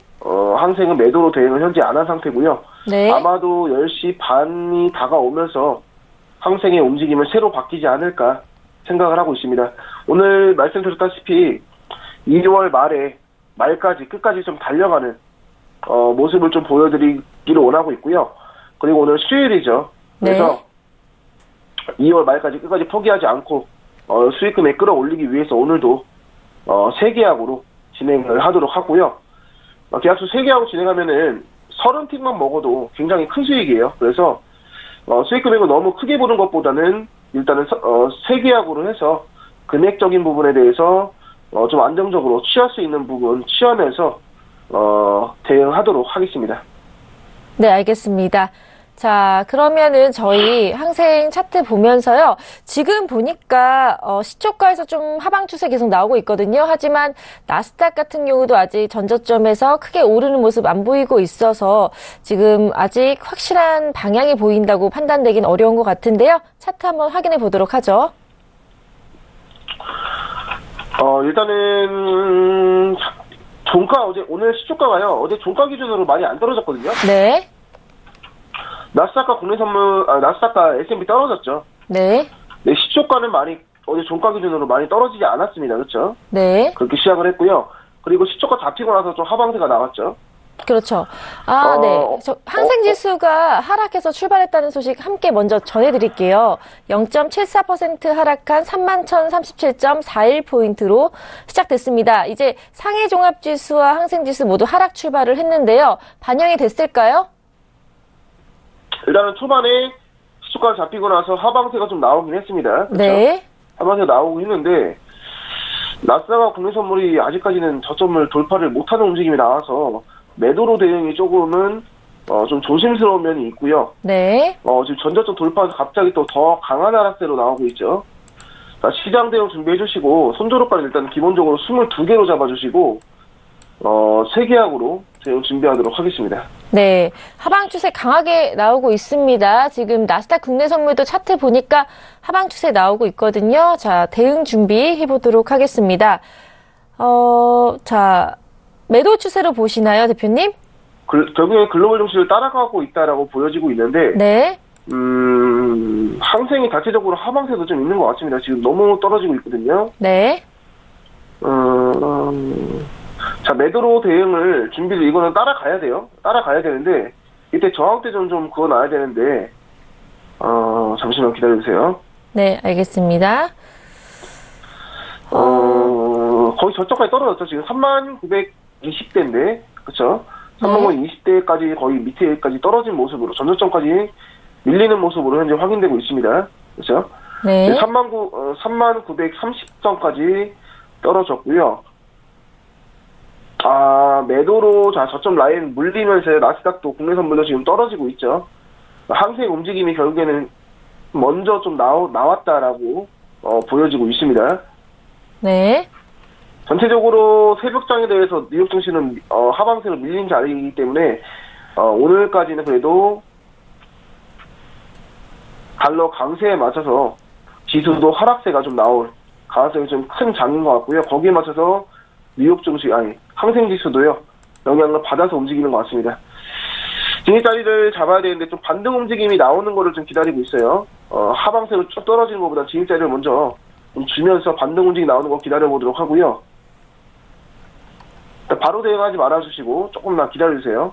항생은 매도로 대응을 현재 안 한 상태고요. 네. 아마도 10시 반이 다가오면서 항생의 움직임을 새로 바뀌지 않을까 생각을 하고 있습니다. 오늘 말씀드렸다시피 2월 말까지 끝까지 좀 달려가는 모습을 좀 보여드리기를 원하고 있고요. 그리고 오늘 수요일이죠. 그래서 네. 2월 말까지 끝까지 포기하지 않고 수익금액 끌어올리기 위해서 오늘도 세계약으로 진행을 하도록 하고요. 계약수 3개하고 진행하면은 30틱만 먹어도 굉장히 큰 수익이에요. 그래서 수익 금액을 너무 크게 보는 것보다는 일단은 3계약으로 해서 금액적인 부분에 대해서 좀 안정적으로 취할 수 있는 부분 취하면서 대응하도록 하겠습니다. 네, 알겠습니다. 자, 그러면은 저희 항생 차트 보면서요. 지금 보니까 시초가에서 좀 하방 추세 계속 나오고 있거든요. 하지만 나스닥 같은 경우도 아직 전저점에서 크게 오르는 모습 안 보이고 있어서 지금 아직 확실한 방향이 보인다고 판단되긴 어려운 것 같은데요. 차트 한번 확인해 보도록 하죠. 일단은 종가 오늘 시초가가요. 어제 종가 기준으로 많이 안 떨어졌거든요. 네. 나스닥과 나스닥과 S&P 떨어졌죠. 네. 네, 시초가는 어제 종가 기준으로 많이 떨어지지 않았습니다. 그렇죠? 네. 그렇게 시작을 했고요. 그리고 시초가 잡히고 나서 좀 하방세가 나왔죠. 그렇죠. 네. 항생지수가 하락해서 출발했다는 소식 함께 먼저 전해드릴게요. 0.74% 하락한 31,037.41포인트로 시작됐습니다. 이제 상해종합지수와 항생지수 모두 하락 출발을 했는데요. 반영이 됐을까요? 일단은 초반에 시초가 잡히고 나서 하방세가 좀 나오긴 했습니다. 그렇죠? 네. 하방세가 나오고 있는데 나스닥과 국내선물이 아직까지는 저점을 돌파를 못하는 움직임이 나와서 매도로 대응이 조금은 좀 조심스러운 면이 있고요. 네. 지금 전저점 돌파해서 갑자기 또 더 강한 하락세로 나오고 있죠. 자, 시장 대응 준비해 주시고 손절가는 일단 기본적으로 22개로 잡아주시고 3계약으로 대응 준비하도록 하겠습니다. 네, 하방 추세 강하게 나오고 있습니다. 지금 나스닥 국내 선물도 차트 보니까 하방 추세 나오고 있거든요. 자, 대응 준비해 보도록 하겠습니다. 자, 매도 추세로 보시나요, 대표님? 결국에 글로벌 증시를 따라가고 있다라고 보여지고 있는데, 네. 항생이 자체적으로 하방세도 좀 있는 것 같습니다. 지금 너무 떨어지고 있거든요. 네. 자, 매도로 대응을 이거는 따라가야 돼요. 따라가야 되는데, 이때 저항대 좀 그어놔야 되는데, 잠시만 기다려주세요. 네, 알겠습니다. 거의 저쪽까지 떨어졌죠. 지금 39,20대인데, 그쵸? 39,20대까지 거의 밑에까지 떨어진 모습으로, 전저점까지 밀리는 모습으로 현재 확인되고 있습니다. 그쵸? 네. 39,30점까지 떨어졌고요. 매도로, 저점 라인 물리면서 나스닥도 국내 선물도 지금 떨어지고 있죠. 항생 움직임이 결국에는 먼저 좀 나왔다라고, 보여지고 있습니다. 네. 전체적으로 새벽장에 대해서 뉴욕 증시는, 하방세로 밀린 자리이기 때문에, 오늘까지는 그래도 달러 강세에 맞춰서 지수도 하락세가 좀 나올 가능성이 좀 큰 장인 것 같고요. 거기에 맞춰서 뉴욕 증시, 항생 지수도요, 영향을 받아서 움직이는 것 같습니다. 진입자리를 잡아야 되는데 좀 반등 움직임이 나오는 거를 좀 기다리고 있어요. 하방세로 쭉 떨어지는 것보다 진입자리를 먼저 좀 주면서 반등 움직임이 나오는 거 기다려보도록 하고요. 바로 대응하지 말아주시고 조금만 기다려주세요.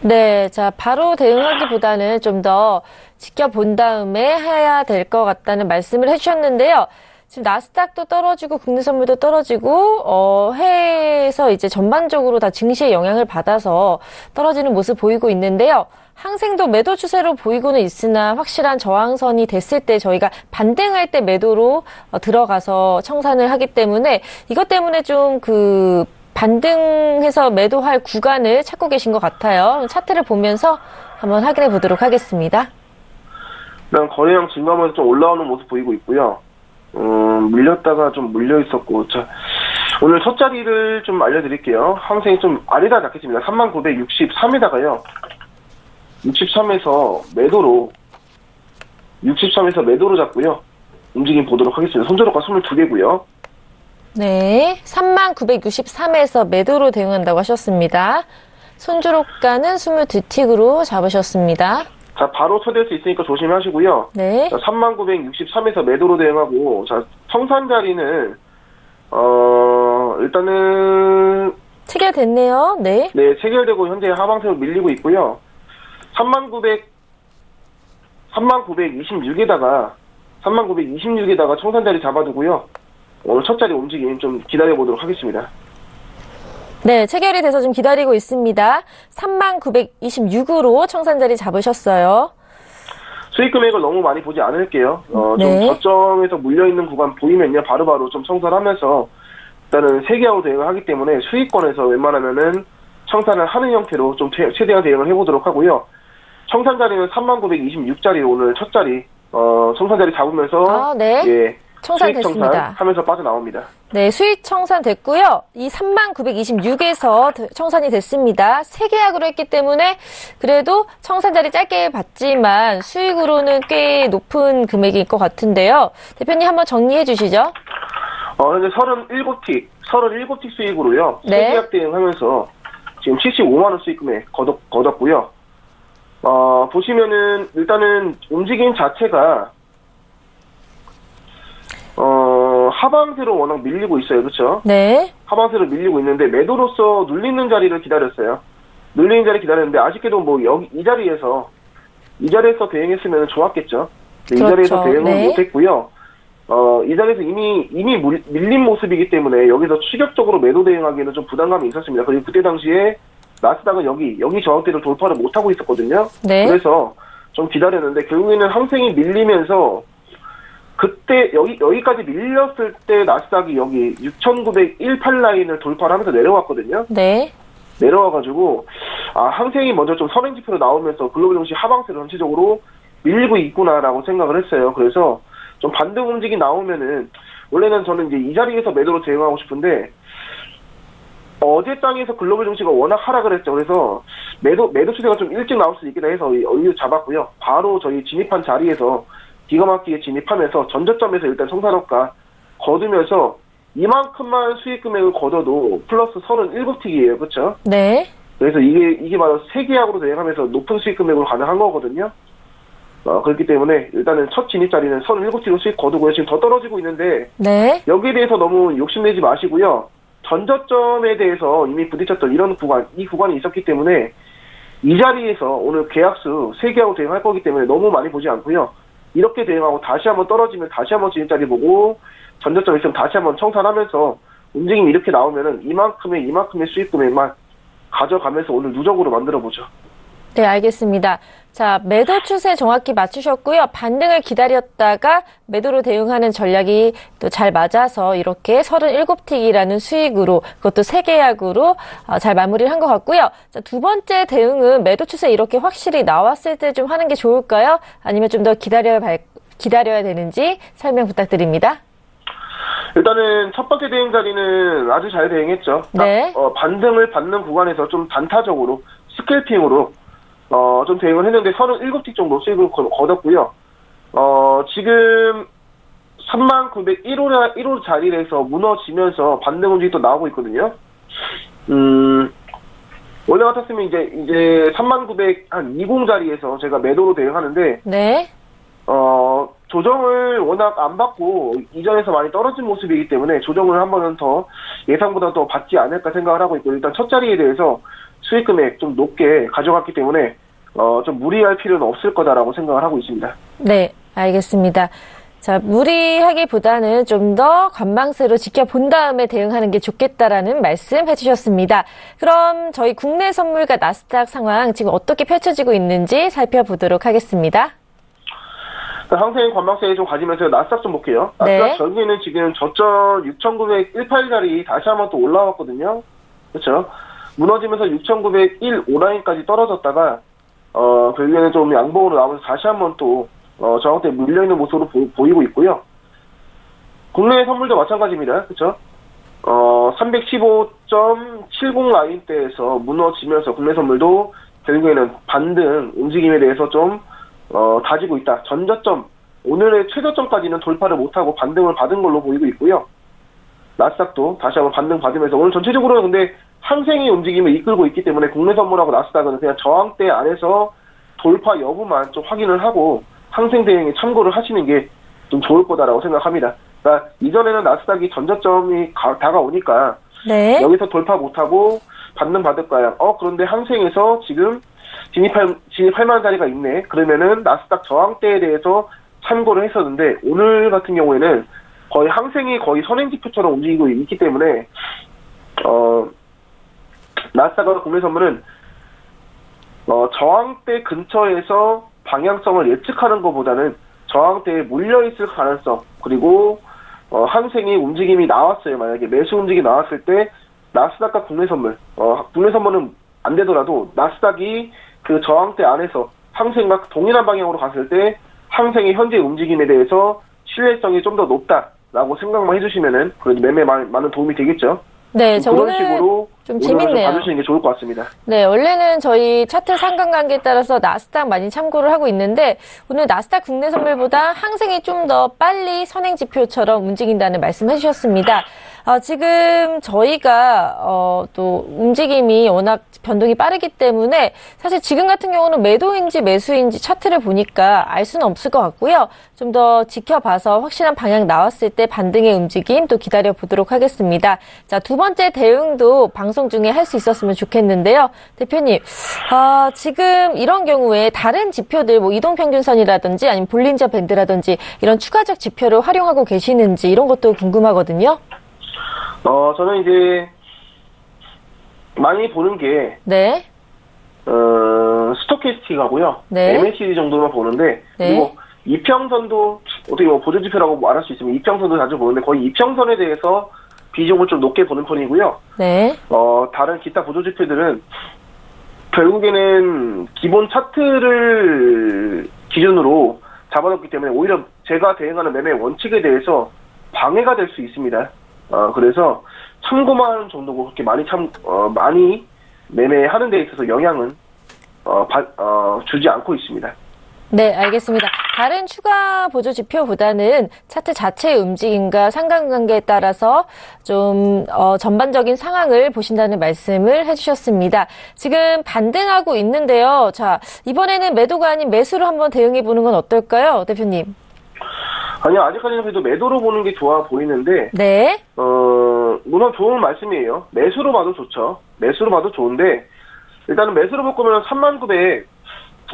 네, 자, 바로 대응하기보다는 좀 더 지켜본 다음에 해야 될 것 같다는 말씀을 해주셨는데요. 지금 나스닥도 떨어지고 국내 선물도 떨어지고 해외에서 이제 전반적으로 다 증시에 영향을 받아서 떨어지는 모습 보이고 있는데요. 항생도 매도 추세로 보이고는 있으나 확실한 저항선이 됐을 때 저희가 반등할 때 매도로 들어가서 청산을 하기 때문에 이것 때문에 좀 반등해서 매도할 구간을 찾고 계신 것 같아요. 차트를 보면서 한번 확인해 보도록 하겠습니다. 일단 거래량 증가하면서 좀 올라오는 모습 보이고 있고요. 밀렸다가 좀 물려 있었고, 오늘 첫 자리를 좀 알려드릴게요. 항생이 좀 아래다 잡겠습니다. 39,63에다가요. 63에서 매도로 잡고요. 움직임 보도록 하겠습니다. 손절호가 22개고요. 네, 39,63에서 매도로 대응한다고 하셨습니다. 손주로가는 22틱으로 잡으셨습니다. 자, 바로 쳐댈 수 있으니까 조심하시고요. 네. 39,63에서 매도로 대응하고, 청산 자리는, 일단은, 체결됐네요. 네. 네, 체결되고 현재 하방세로 밀리고 있고요. 39,26에다가 청산 자리 잡아두고요. 오늘 첫 자리 움직임 좀 기다려보도록 하겠습니다. 네, 체결이 돼서 좀 기다리고 있습니다. 39,26으로 청산 자리 잡으셨어요. 수익 금액을 너무 많이 보지 않을게요. 네. 좀 저점에서 물려있는 구간 보이면요, 바로바로 좀 청산하면서, 일단은 세계하고 대응을 하기 때문에 수익권에서 웬만하면은 청산을 하는 형태로 좀 최대한 대응을 해보도록 하고요. 청산 자리는 39,26자리 오늘 첫 자리, 청산 자리 잡으면서, 네. 예. 청산 수익 됐습니다. 청산하면서 빠져나옵니다. 네, 수익 청산 됐고요. 이 39,26에서 청산이 됐습니다. 세 계약으로 했기 때문에 그래도 청산 자리 짧게 받지만 수익으로는 꽤 높은 금액일 것 같은데요. 대표님 한번 정리해 주시죠. 현재 37틱 수익으로요. 네. 세 계약 대응하면서 지금 75만 원 수익 금액 거뒀고요. 보시면은 일단은 움직임 자체가 하방세로 워낙 밀리고 있어요. 그렇죠? 네. 하방세로 밀리고 있는데 매도로서 눌리는 자리를 기다렸어요. 눌리는 자리 기다렸는데 아쉽게도 이 자리에서 대응했으면 좋았겠죠. 이 그렇죠. 자리에서 대응을 네. 못했고요. 이 자리에서 이미 밀린 모습이기 때문에 여기서 추격적으로 매도 대응하기에는 좀 부담감이 있었습니다. 그리고 그때 당시에 나스닥은 여기 저항대를 돌파를 못하고 있었거든요. 네. 그래서 좀 기다렸는데 결국에는 항생이 밀리면서 그때 여기까지 밀렸을 때 나스닥이 여기 6,918 라인을 돌파를 하면서 내려왔거든요. 네. 내려와가지고 항생이 먼저 좀 선행지표로 나오면서 글로벌 증시 하방세로 전체적으로 밀리고 있구나라고 생각을 했어요. 그래서 좀 반등 움직이 나오면은 원래는 저는 이제 이 자리에서 매도로 대응하고 싶은데 어제 땅에서 글로벌 증시가 워낙 하락을 했죠. 그래서 매도 추세가 좀 일찍 나올 수 있겠다 해서 여유 잡았고요. 바로 저희 진입한 자리에서 기가 막히게 진입하면서 전저점에서 일단 청산호가 거두면서 이만큼만 수익 금액을 걷어도 플러스 37틱이에요. 그렇죠? 네. 그래서 이게 바로 세계약으로 대응하면서 높은 수익 금액으로 가능한 거거든요. 그렇기 때문에 일단은 첫 진입 자리는 37틱으로 수익 거두고요. 지금 더 떨어지고 있는데 네. 여기에 대해서 너무 욕심내지 마시고요. 전저점에 대해서 이미 부딪혔던 이 구간이 있었기 때문에 이 자리에서 오늘 계약수 3개하고 대응할 거기 때문에 너무 많이 보지 않고요. 이렇게 대응하고 다시 한번 떨어지면 다시 한번 진입 자리 보고 전저점 있으면 다시 한번 청산하면서 움직임이 이렇게 나오면은 이만큼의 수익 금액만 가져가면서 오늘 누적으로 만들어보죠. 네, 알겠습니다. 자, 매도 추세 정확히 맞추셨고요. 반등을 기다렸다가 매도로 대응하는 전략이 또 잘 맞아서 이렇게 37틱이라는 수익으로, 그것도 3계약으로 잘 마무리를 한 것 같고요. 자, 두 번째 대응은 매도 추세 이렇게 확실히 나왔을 때 좀 하는 게 좋을까요? 아니면 좀 더 기다려야 되는지 설명 부탁드립니다. 일단은 첫 번째 대응 자리는 아주 잘 대응했죠. 네. 반등을 받는 구간에서 좀 단타적으로 스캘핑으로 좀 대응을 했는데 37틱 정도 수익을 거뒀고요. 지금 3901호 자리에서 무너지면서 반등 움직임이 또 나오고 있거든요. 원래 같았으면 이제 3920 자리에서 제가 매도로 대응하는데 네. 조정을 워낙 안 받고 이전에서 많이 떨어진 모습이기 때문에 조정을 한 번은 더 예상보다 더 받지 않을까 생각을 하고 있고, 일단 첫 자리에 대해서 수익 금액 좀 높게 가져갔기 때문에 좀 무리할 필요는 없을 거다라고 생각을 하고 있습니다. 네, 알겠습니다. 자, 무리하기보다는 좀 더 관망세로 지켜본 다음에 대응하는 게 좋겠다라는 말씀 해주셨습니다. 그럼 저희 국내 선물과 나스닥 상황 지금 어떻게 펼쳐지고 있는지 살펴보도록 하겠습니다. 항생 관망세 좀 가지면서 나스닥 좀 볼게요. 네. 나스닥 결국에는 지금 저점 6,918자리 다시 한번 또 올라왔거든요. 그렇죠? 무너지면서 6,901 오라인까지 떨어졌다가 결국에는 좀 양봉으로 나오면서 다시 한번 또 저항대에 물려있는 모습으로 보이고 있고요. 국내 선물도 마찬가지입니다. 그렇죠? 315.70 라인대에서 무너지면서 국내 선물도 결국에는 반등 움직임에 대해서 좀 다지고 있다. 전저점, 오늘의 최저점까지는 돌파를 못하고 반등을 받은 걸로 보이고 있고요. 나스닥도 다시 한번 반등 받으면서 오늘 전체적으로 근데 항생이 움직임을 이끌고 있기 때문에 국내 선물하고 나스닥은 그냥 저항대 안에서 돌파 여부만 좀 확인을 하고 항생 대응에 참고를 하시는 게 좀 좋을 거다라고 생각합니다. 그러니까 이전에는 나스닥이 전저점이 다가오니까 네. 여기서 돌파 못하고 반등 받을까요? 그런데 항생에서 지금 진입할 만한 자리가 있네. 그러면은 나스닥 저항대에 대해서 참고를 했었는데 오늘 같은 경우에는 거의 항생이 거의 선행지표처럼 움직이고 있기 때문에 나스닥과 국내 선물은 저항대 근처에서 방향성을 예측하는 것보다는 저항대에 물려있을 가능성, 그리고 항생이 움직임이 나왔어요. 만약에 매수 움직임이 나왔을 때 나스닥과 국내 선물은 안 되더라도 나스닥이 그 저항대 안에서 항생과 동일한 방향으로 갔을 때 항생의 현재 움직임에 대해서 신뢰성이 좀 더 높다라고 생각만 해주시면은 그래도 매매에 많은 도움이 되겠죠. 네, 그런 오늘 식으로 좀 재밌네요. 봐주시는 게 좋을 것 같습니다. 네, 원래는 저희 차트 상관관계에 따라서 나스닥 많이 참고를 하고 있는데 오늘 나스닥 국내 선물보다 항생이 좀 더 빨리 선행지표처럼 움직인다는 말씀 해주셨습니다. 지금 저희가 또 움직임이 워낙 변동이 빠르기 때문에 사실 지금 같은 경우는 매도인지 매수인지 차트를 보니까 알 수는 없을 것 같고요. 좀 더 지켜봐서 확실한 방향 나왔을 때 반등의 움직임 또 기다려 보도록 하겠습니다. 자, 두 번째 대응도 방송 중에 할 수 있었으면 좋겠는데요. 대표님, 지금 이런 경우에 다른 지표들 뭐 이동평균선이라든지 아니면 볼린저 밴드라든지 이런 추가적 지표를 활용하고 계시는지 이런 것도 궁금하거든요. 저는 이제 많이 보는 게 네. 스토캐스틱하고요. 네. MACD 정도만 보는데 네. 그리고 이평선도 어떻게 보조지표라고 말할 수 있으면 이평선도 자주 보는데 거의 이평선에 대해서 비중을 좀 높게 보는 편이고요. 네. 다른 기타 보조지표들은 결국에는 기본 차트를 기준으로 잡아놓기 때문에 오히려 제가 대응하는 매매 원칙에 대해서 방해가 될 수 있습니다. 그래서 참고만 하는 정도고 그렇게 많이 매매하는 데 있어서 영향은 주지 않고 있습니다. 네, 알겠습니다. 다른 추가 보조 지표보다는 차트 자체의 움직임과 상관관계에 따라서 좀 전반적인 상황을 보신다는 말씀을 해주셨습니다. 지금 반등하고 있는데요. 자, 이번에는 매도가 아닌 매수로 한번 대응해 보는 건 어떨까요, 대표님? 아니요, 아직까지는 그래도 매도로 보는 게 좋아 보이는데, 네. 물론 좋은 말씀이에요. 매수로 봐도 좋죠. 매수로 봐도 좋은데, 일단은 매수로 볼 거면 3900,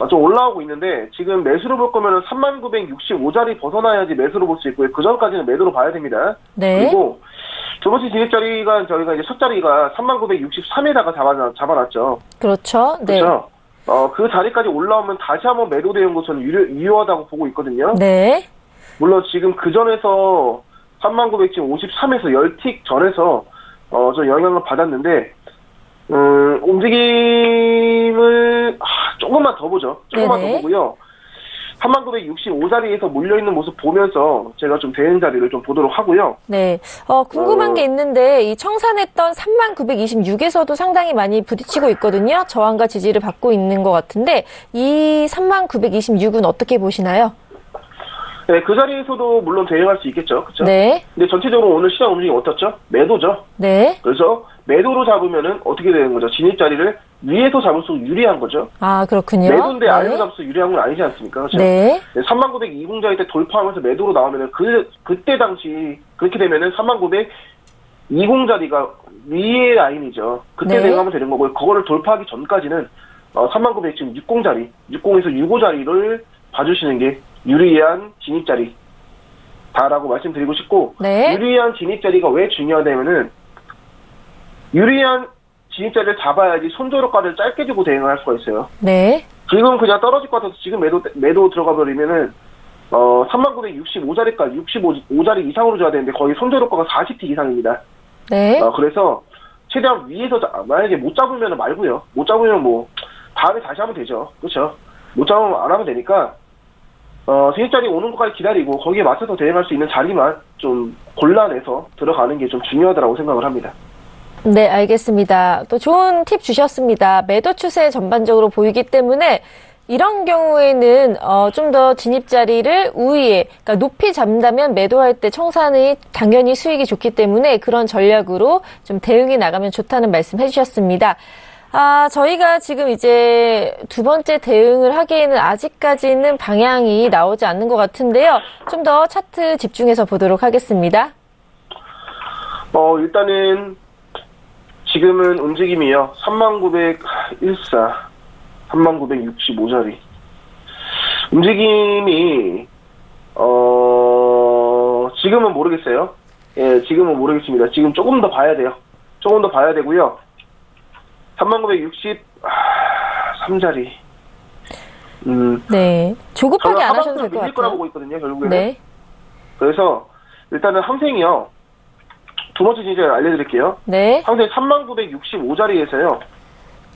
좀 올라오고 있는데, 지금 매수로 볼 거면 3965자리 벗어나야지 매수로 볼 수 있고요. 그 전까지는 매도로 봐야 됩니다. 네. 그리고 두 번째 진입자리가 저희가 이제 첫 자리가 3963에다가 잡아놨죠. 그렇죠. 네. 그렇죠. 그 자리까지 올라오면 다시 한번 매도 대응도 저는 유효하다고 보고 있거든요. 네. 물론 지금 그 전에서 3953에서 10틱 전에서 좀 영향을 받았는데 움직임을 조금만 더 보죠. 조금만 네네. 더 보고요. 3965자리에서 몰려있는 모습 보면서 제가 좀 대응 자리를 좀 보도록 하고요. 네. 궁금한 게 있는데, 이 청산했던 3926에서도 상당히 많이 부딪히고 있거든요. 저항과 지지를 받고 있는 것 같은데, 이 3926은 어떻게 보시나요? 네, 그 자리에서도 물론 대응할 수 있겠죠. 그렇죠? 네. 근데 전체적으로 오늘 시장 움직임이 어떻죠? 매도죠. 네. 그래서 매도로 잡으면은 어떻게 되는 거죠? 진입 자리를 위에서 잡을수록 유리한 거죠. 아, 그렇군요. 매도인데 네. 아래로 잡을수록 유리한 건 아니지 않습니까? 그렇죠? 네. 3920자리 때 돌파하면서 매도로 나오면은 그때 당시 그렇게 되면은 3920자리가 위의 라인이죠. 그때 네. 대응하면 되는 거고요. 그거를 돌파하기 전까지는 3900 지금 60자리, 60에서 65자리를 봐주시는 게 유리한 진입자리 다라고 말씀드리고 싶고, 네. 유리한 진입자리가 왜 중요하냐면은 유리한 진입자리를 잡아야지 손절효과를 짧게 주고 대응을 할 수가 있어요. 네. 지금 그냥 떨어질 것 같아서 지금 매도 들어가 버리면은 3965자리까지 65자리 이상으로 줘야 되는데 거의 손절효과가 40틱 이상입니다. 네. 그래서 최대한 위에서 만약에 못 잡으면 말고요. 못 잡으면 뭐 다음에 다시 하면 되죠. 그렇죠? 못 잡으면 안 하면 되니까 진입자리 오는 것까지 기다리고 거기에 맞춰서 대응할 수 있는 자리만 좀 골라내서 들어가는 게 좀 중요하다고 생각을 합니다. 네, 알겠습니다. 또 좋은 팁 주셨습니다. 매도 추세 전반적으로 보이기 때문에 이런 경우에는 좀 더 진입 자리를 우위에, 그러니까 높이 잡는다면 매도할 때 청산이 당연히 수익이 좋기 때문에 그런 전략으로 좀 대응해 나가면 좋다는 말씀 해주셨습니다. 저희가 지금 이제 두 번째 대응을 하기에는 아직까지는 방향이 나오지 않는 것 같은데요. 좀 더 차트 집중해서 보도록 하겠습니다. 일단은 지금은 움직임이요. 3914, 3965자리. 움직임이 지금은 모르겠어요. 예, 지금은 모르겠습니다. 지금 조금 더 봐야 돼요. 조금 더 봐야 되고요. 3963자리. 네. 조급하게 안 하셔도 될 것 밀릴 거라 같아요. 보고 있거든요, 결국에는. 네. 그래서 일단은 항생이요. 두 번째 진짜 알려드릴게요. 네. 항생 3965자리에서요.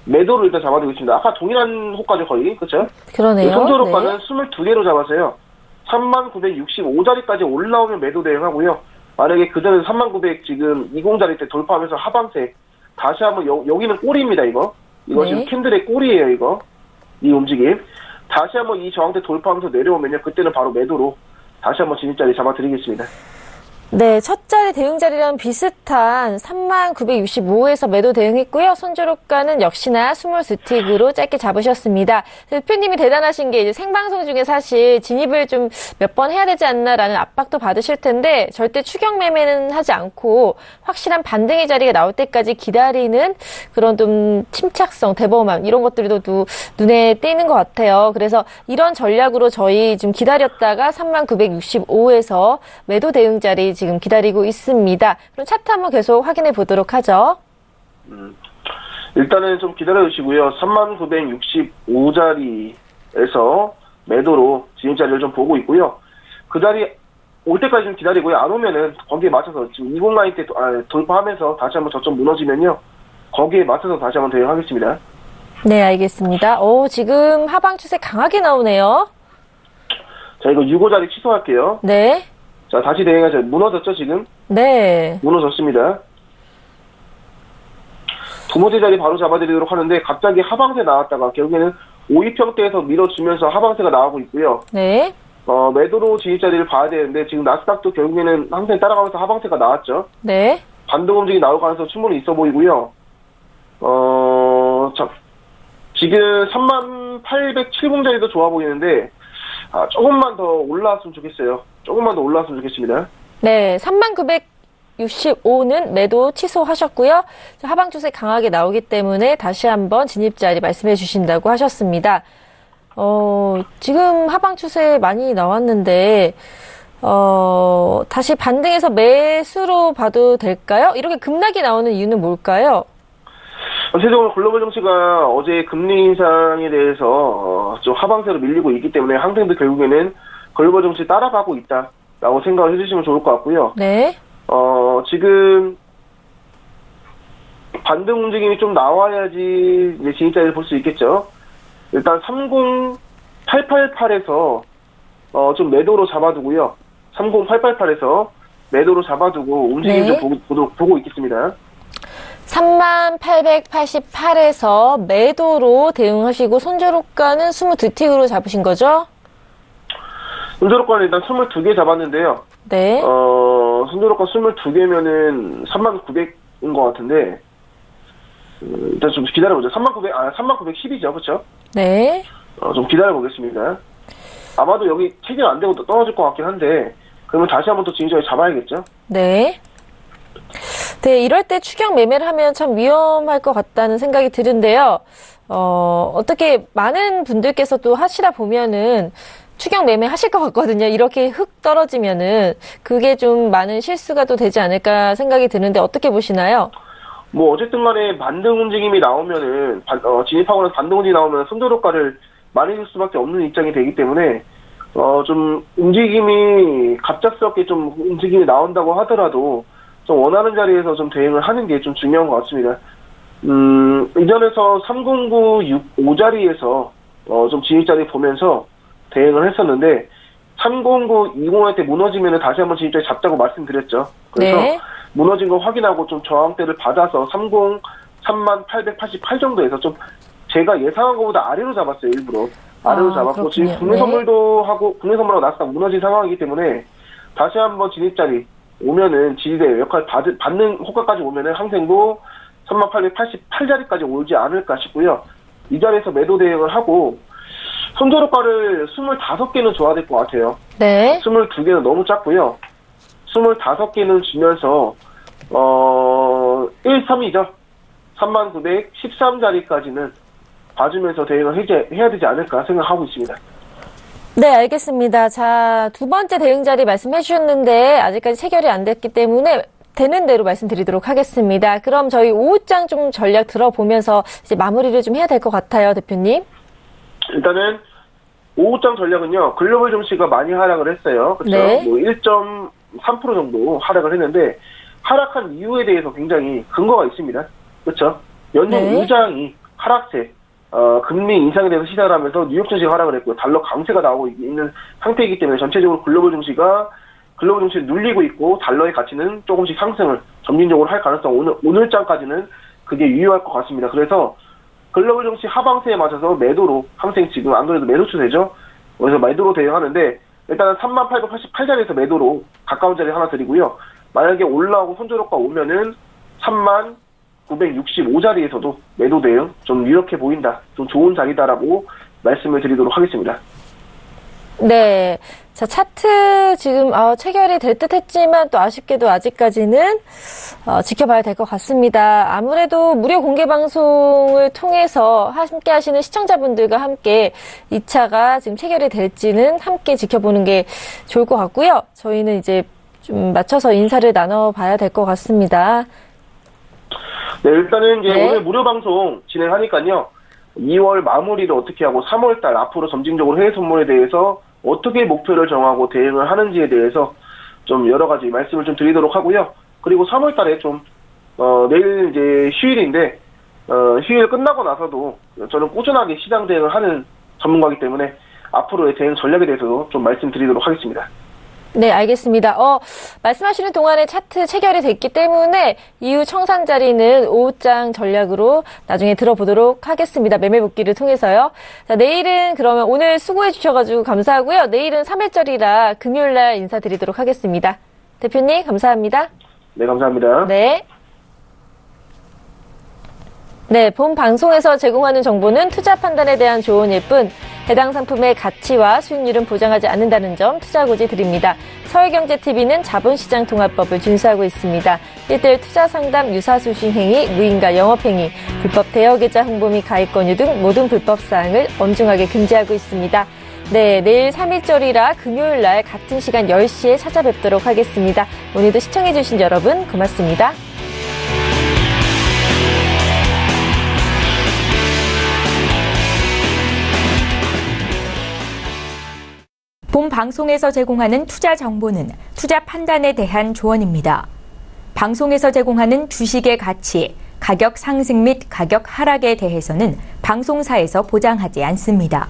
매도를 일단 잡아두고 있습니다. 아까 동일한 호가죠, 거의. 그렇죠? 그러네요. 손절 호가는 네. 22개로 잡아서요. 3965자리까지 올라오면 매도 대응하고요. 만약에 그전에 3900 지금 20자리 때 돌파하면서 하방세 다시 한번 여기는 꼬리입니다, 이거. 이거 네. 지금 캔들의 꼬리예요, 이거. 이 움직임. 다시 한번 이 저항대 돌파하면서 내려오면요. 그때는 바로 매도로 다시 한번 진입자리 잡아드리겠습니다. 네, 첫 자리 대응 자리랑 비슷한 3965에서 매도 대응했고요. 손절호가는 역시나 22틱으로 짧게 잡으셨습니다. 대표님이 대단하신 게 이제 생방송 중에 사실 진입을 좀 몇 번 해야 되지 않나라는 압박도 받으실 텐데 절대 추격 매매는 하지 않고 확실한 반등의 자리가 나올 때까지 기다리는 그런 좀 침착성, 대범함 이런 것들도 눈에 띄는 것 같아요. 그래서 이런 전략으로 저희 지금 기다렸다가 3965에서 매도 대응 자리 지금 기다리고 있습니다. 그럼 차트 한번 계속 확인해 보도록 하죠. 일단은 좀 기다려주시고요. 3965자리에서 매도로 진입자리를 좀 보고 있고요. 그 자리 올 때까지 좀 기다리고요. 안 오면은 거기에 맞춰서 지금 20라인 때 돌파하면서 다시 한번 저점 무너지면요. 거기에 맞춰서 다시 한번 대응하겠습니다. 네, 알겠습니다. 지금 하방 추세 강하게 나오네요. 자, 이거 65자리 취소할게요. 네. 자, 다시 대응하죠. 무너졌죠, 지금? 네. 무너졌습니다. 두 번째 자리 바로 잡아드리도록 하는데 갑자기 하방세 나왔다가 결국에는 5위평대에서 밀어주면서 하방세가 나오고 있고요. 네. 매도로 진입 자리를 봐야 되는데 지금 나스닥도 결국에는 항상 따라가면서 하방세가 나왔죠. 네. 반등 움직임이 나올 가능성 충분히 있어 보이고요. 지금 3807 자리도 좋아 보이는데 조금만 더 올라왔으면 좋겠어요. 조금만 더 올라왔으면 좋겠습니다. 네, 3965는 매도 취소하셨고요. 하방 추세 강하게 나오기 때문에 다시 한번 진입 자리 말씀해 주신다고 하셨습니다. 지금 하방 추세 많이 나왔는데 다시 반등해서 매수로 봐도 될까요? 이렇게 급락이 나오는 이유는 뭘까요? 전체적으로 글로벌 증시가 어제 금리 인상에 대해서 좀 하방세로 밀리고 있기 때문에 항생도 결국에는 글로벌 증시 따라가고 있다라고 생각을 해주시면 좋을 것 같고요. 네. 지금 반등 움직임이 좀 나와야지 이제 진입자리를 볼 수 있겠죠. 일단 30888에서 좀 매도로 잡아두고요. 30888에서 매도로 잡아두고 움직임 네. 좀 보고 있겠습니다. 3888에서 매도로 대응하시고 손절호가는 22틱으로 잡으신 거죠? 손절호가는 일단 22개 잡았는데요. 네. 손절호가 22개면은 3900인 것 같은데 일단 좀 기다려보죠. 3910이죠. 그렇죠? 네. 좀 기다려보겠습니다. 아마도 여기 체결 안 되고 떨어질 것 같긴 한데 그러면 다시 한번 또 진입자리 잡아야겠죠? 네. 네, 이럴 때 추격 매매를 하면 참 위험할 것 같다는 생각이 드는데요. 어떻게 많은 분들께서 또 하시다 보면은 추격 매매 하실 것 같거든요. 이렇게 흙 떨어지면은 그게 좀 많은 실수가 또 되지 않을까 생각이 드는데 어떻게 보시나요? 뭐 어쨌든 간에 반등 움직임이 나오면은 진입하고 나서 반등 움직임이 나오면 손절효과를 많이 줄 수밖에 없는 입장이 되기 때문에 좀 움직임이 갑작스럽게 좀 움직임이 나온다고 하더라도 좀 원하는 자리에서 좀 대응을 하는 게 좀 중요한 것 같습니다. 이전에서 30965 자리에서 좀 진입 자리 보면서 대응을 했었는데 30920할 때 무너지면은 다시 한번 진입 자리 잡자고 말씀드렸죠. 그래서 네. 무너진 거 확인하고 좀 저항대를 받아서 33,888 정도에서 좀 제가 예상한 것보다 아래로 잡았어요. 일부러 아래로 잡았고 그렇군요. 지금 국내 선물하고 나스닥 무너진 상황이기 때문에 다시 한번 진입 자리 오면은 지지대 역할 받는 효과까지 오면은 항생도 3888 자리까지 오지 않을까 싶고요. 이 자리에서 매도 대응을 하고 손절효과를 25개는 줘야 될 것 같아요. 네. 22개는 너무 작고요. 25개는 주면서 132죠. 3913자리까지는 봐주면서 대응을 해야 되지 않을까 생각하고 있습니다. 네, 알겠습니다. 자, 두 번째 대응 자리 말씀해 주셨는데 아직까지 체결이 안 됐기 때문에 되는 대로 말씀드리도록 하겠습니다. 그럼 저희 오후장 좀 전략 들어보면서 이제 마무리를 좀 해야 될 것 같아요, 대표님. 일단은 오후장 전략은요. 글로벌 증시가 많이 하락을 했어요. 그렇죠? 네. 뭐 1.3% 정도 하락을 했는데 하락한 이유에 대해서 굉장히 근거가 있습니다. 그렇죠? 연준 네. 의장이 하락세, 금리 인상에 대해서 시사를 하면서 뉴욕 증시가 하락을 했고요. 달러 강세가 나오고 있는 상태이기 때문에 전체적으로 글로벌 증시를 눌리고 있고 달러의 가치는 조금씩 상승을 점진적으로 할 가능성 오늘장까지는 그게 유효할 것 같습니다. 그래서 글로벌 증시 하방세에 맞춰서 매도로 항생 지금 안 그래도 매도 추세죠. 그래서 매도로 대응하는데 일단은 3888자리에서 매도로 가까운 자리 하나 드리고요. 만약에 올라오고 손절효과 오면은 3965자리에서도 매도 대응 좀 유력해 보인다. 좀 좋은 자리다라고 말씀을 드리도록 하겠습니다. 네. 자, 차트 지금 체결이 될 듯 했지만 또 아쉽게도 아직까지는 지켜봐야 될 것 같습니다. 아무래도 무료 공개 방송을 통해서 함께 하시는 시청자분들과 함께 2차가 지금 체결이 될지는 함께 지켜보는 게 좋을 것 같고요. 저희는 이제 좀 맞춰서 인사를 나눠봐야 될 것 같습니다. 네, 일단은 이제 네. 오늘 무료 방송 진행하니까요. 2월 마무리를 어떻게 하고 3월달 앞으로 점진적으로 해외 선물에 대해서 어떻게 목표를 정하고 대응을 하는지에 대해서 좀 여러 가지 말씀을 좀 드리도록 하고요. 그리고 3월달에 좀 내일 이제 휴일인데 휴일 끝나고 나서도 저는 꾸준하게 시장 대응을 하는 전문가이기 때문에 앞으로의 대응 전략에 대해서도 좀 말씀드리도록 하겠습니다. 네, 알겠습니다. 말씀하시는 동안에 차트 체결이 됐기 때문에 이후 청산 자리는 5장 전략으로 나중에 들어보도록 하겠습니다. 매매 복귀를 통해서요. 자, 내일은 그러면 오늘 수고해 주셔가지고 감사하고요. 내일은 3일절이라 금요일날 인사드리도록 하겠습니다. 대표님, 감사합니다. 네, 감사합니다. 네. 네, 본 방송에서 제공하는 정보는 투자 판단에 대한 조언일 뿐 해당 상품의 가치와 수익률은 보장하지 않는다는 점 투자고지 드립니다. 서울경제TV는 자본시장통합법을 준수하고 있습니다. 1:1 투자상담, 유사수신행위, 무인가 영업행위, 불법 대여계좌 홍보 및 가입 권유 등 모든 불법사항을 엄중하게 금지하고 있습니다. 네, 내일 3일절이라 금요일날 같은 시간 10시에 찾아뵙도록 하겠습니다. 오늘도 시청해주신 여러분 고맙습니다. 본 방송에서 제공하는 투자 정보는 투자 판단에 대한 조언입니다. 방송에서 제공하는 주식의 가치, 가격 상승 및 가격 하락에 대해서는 방송사에서 보장하지 않습니다.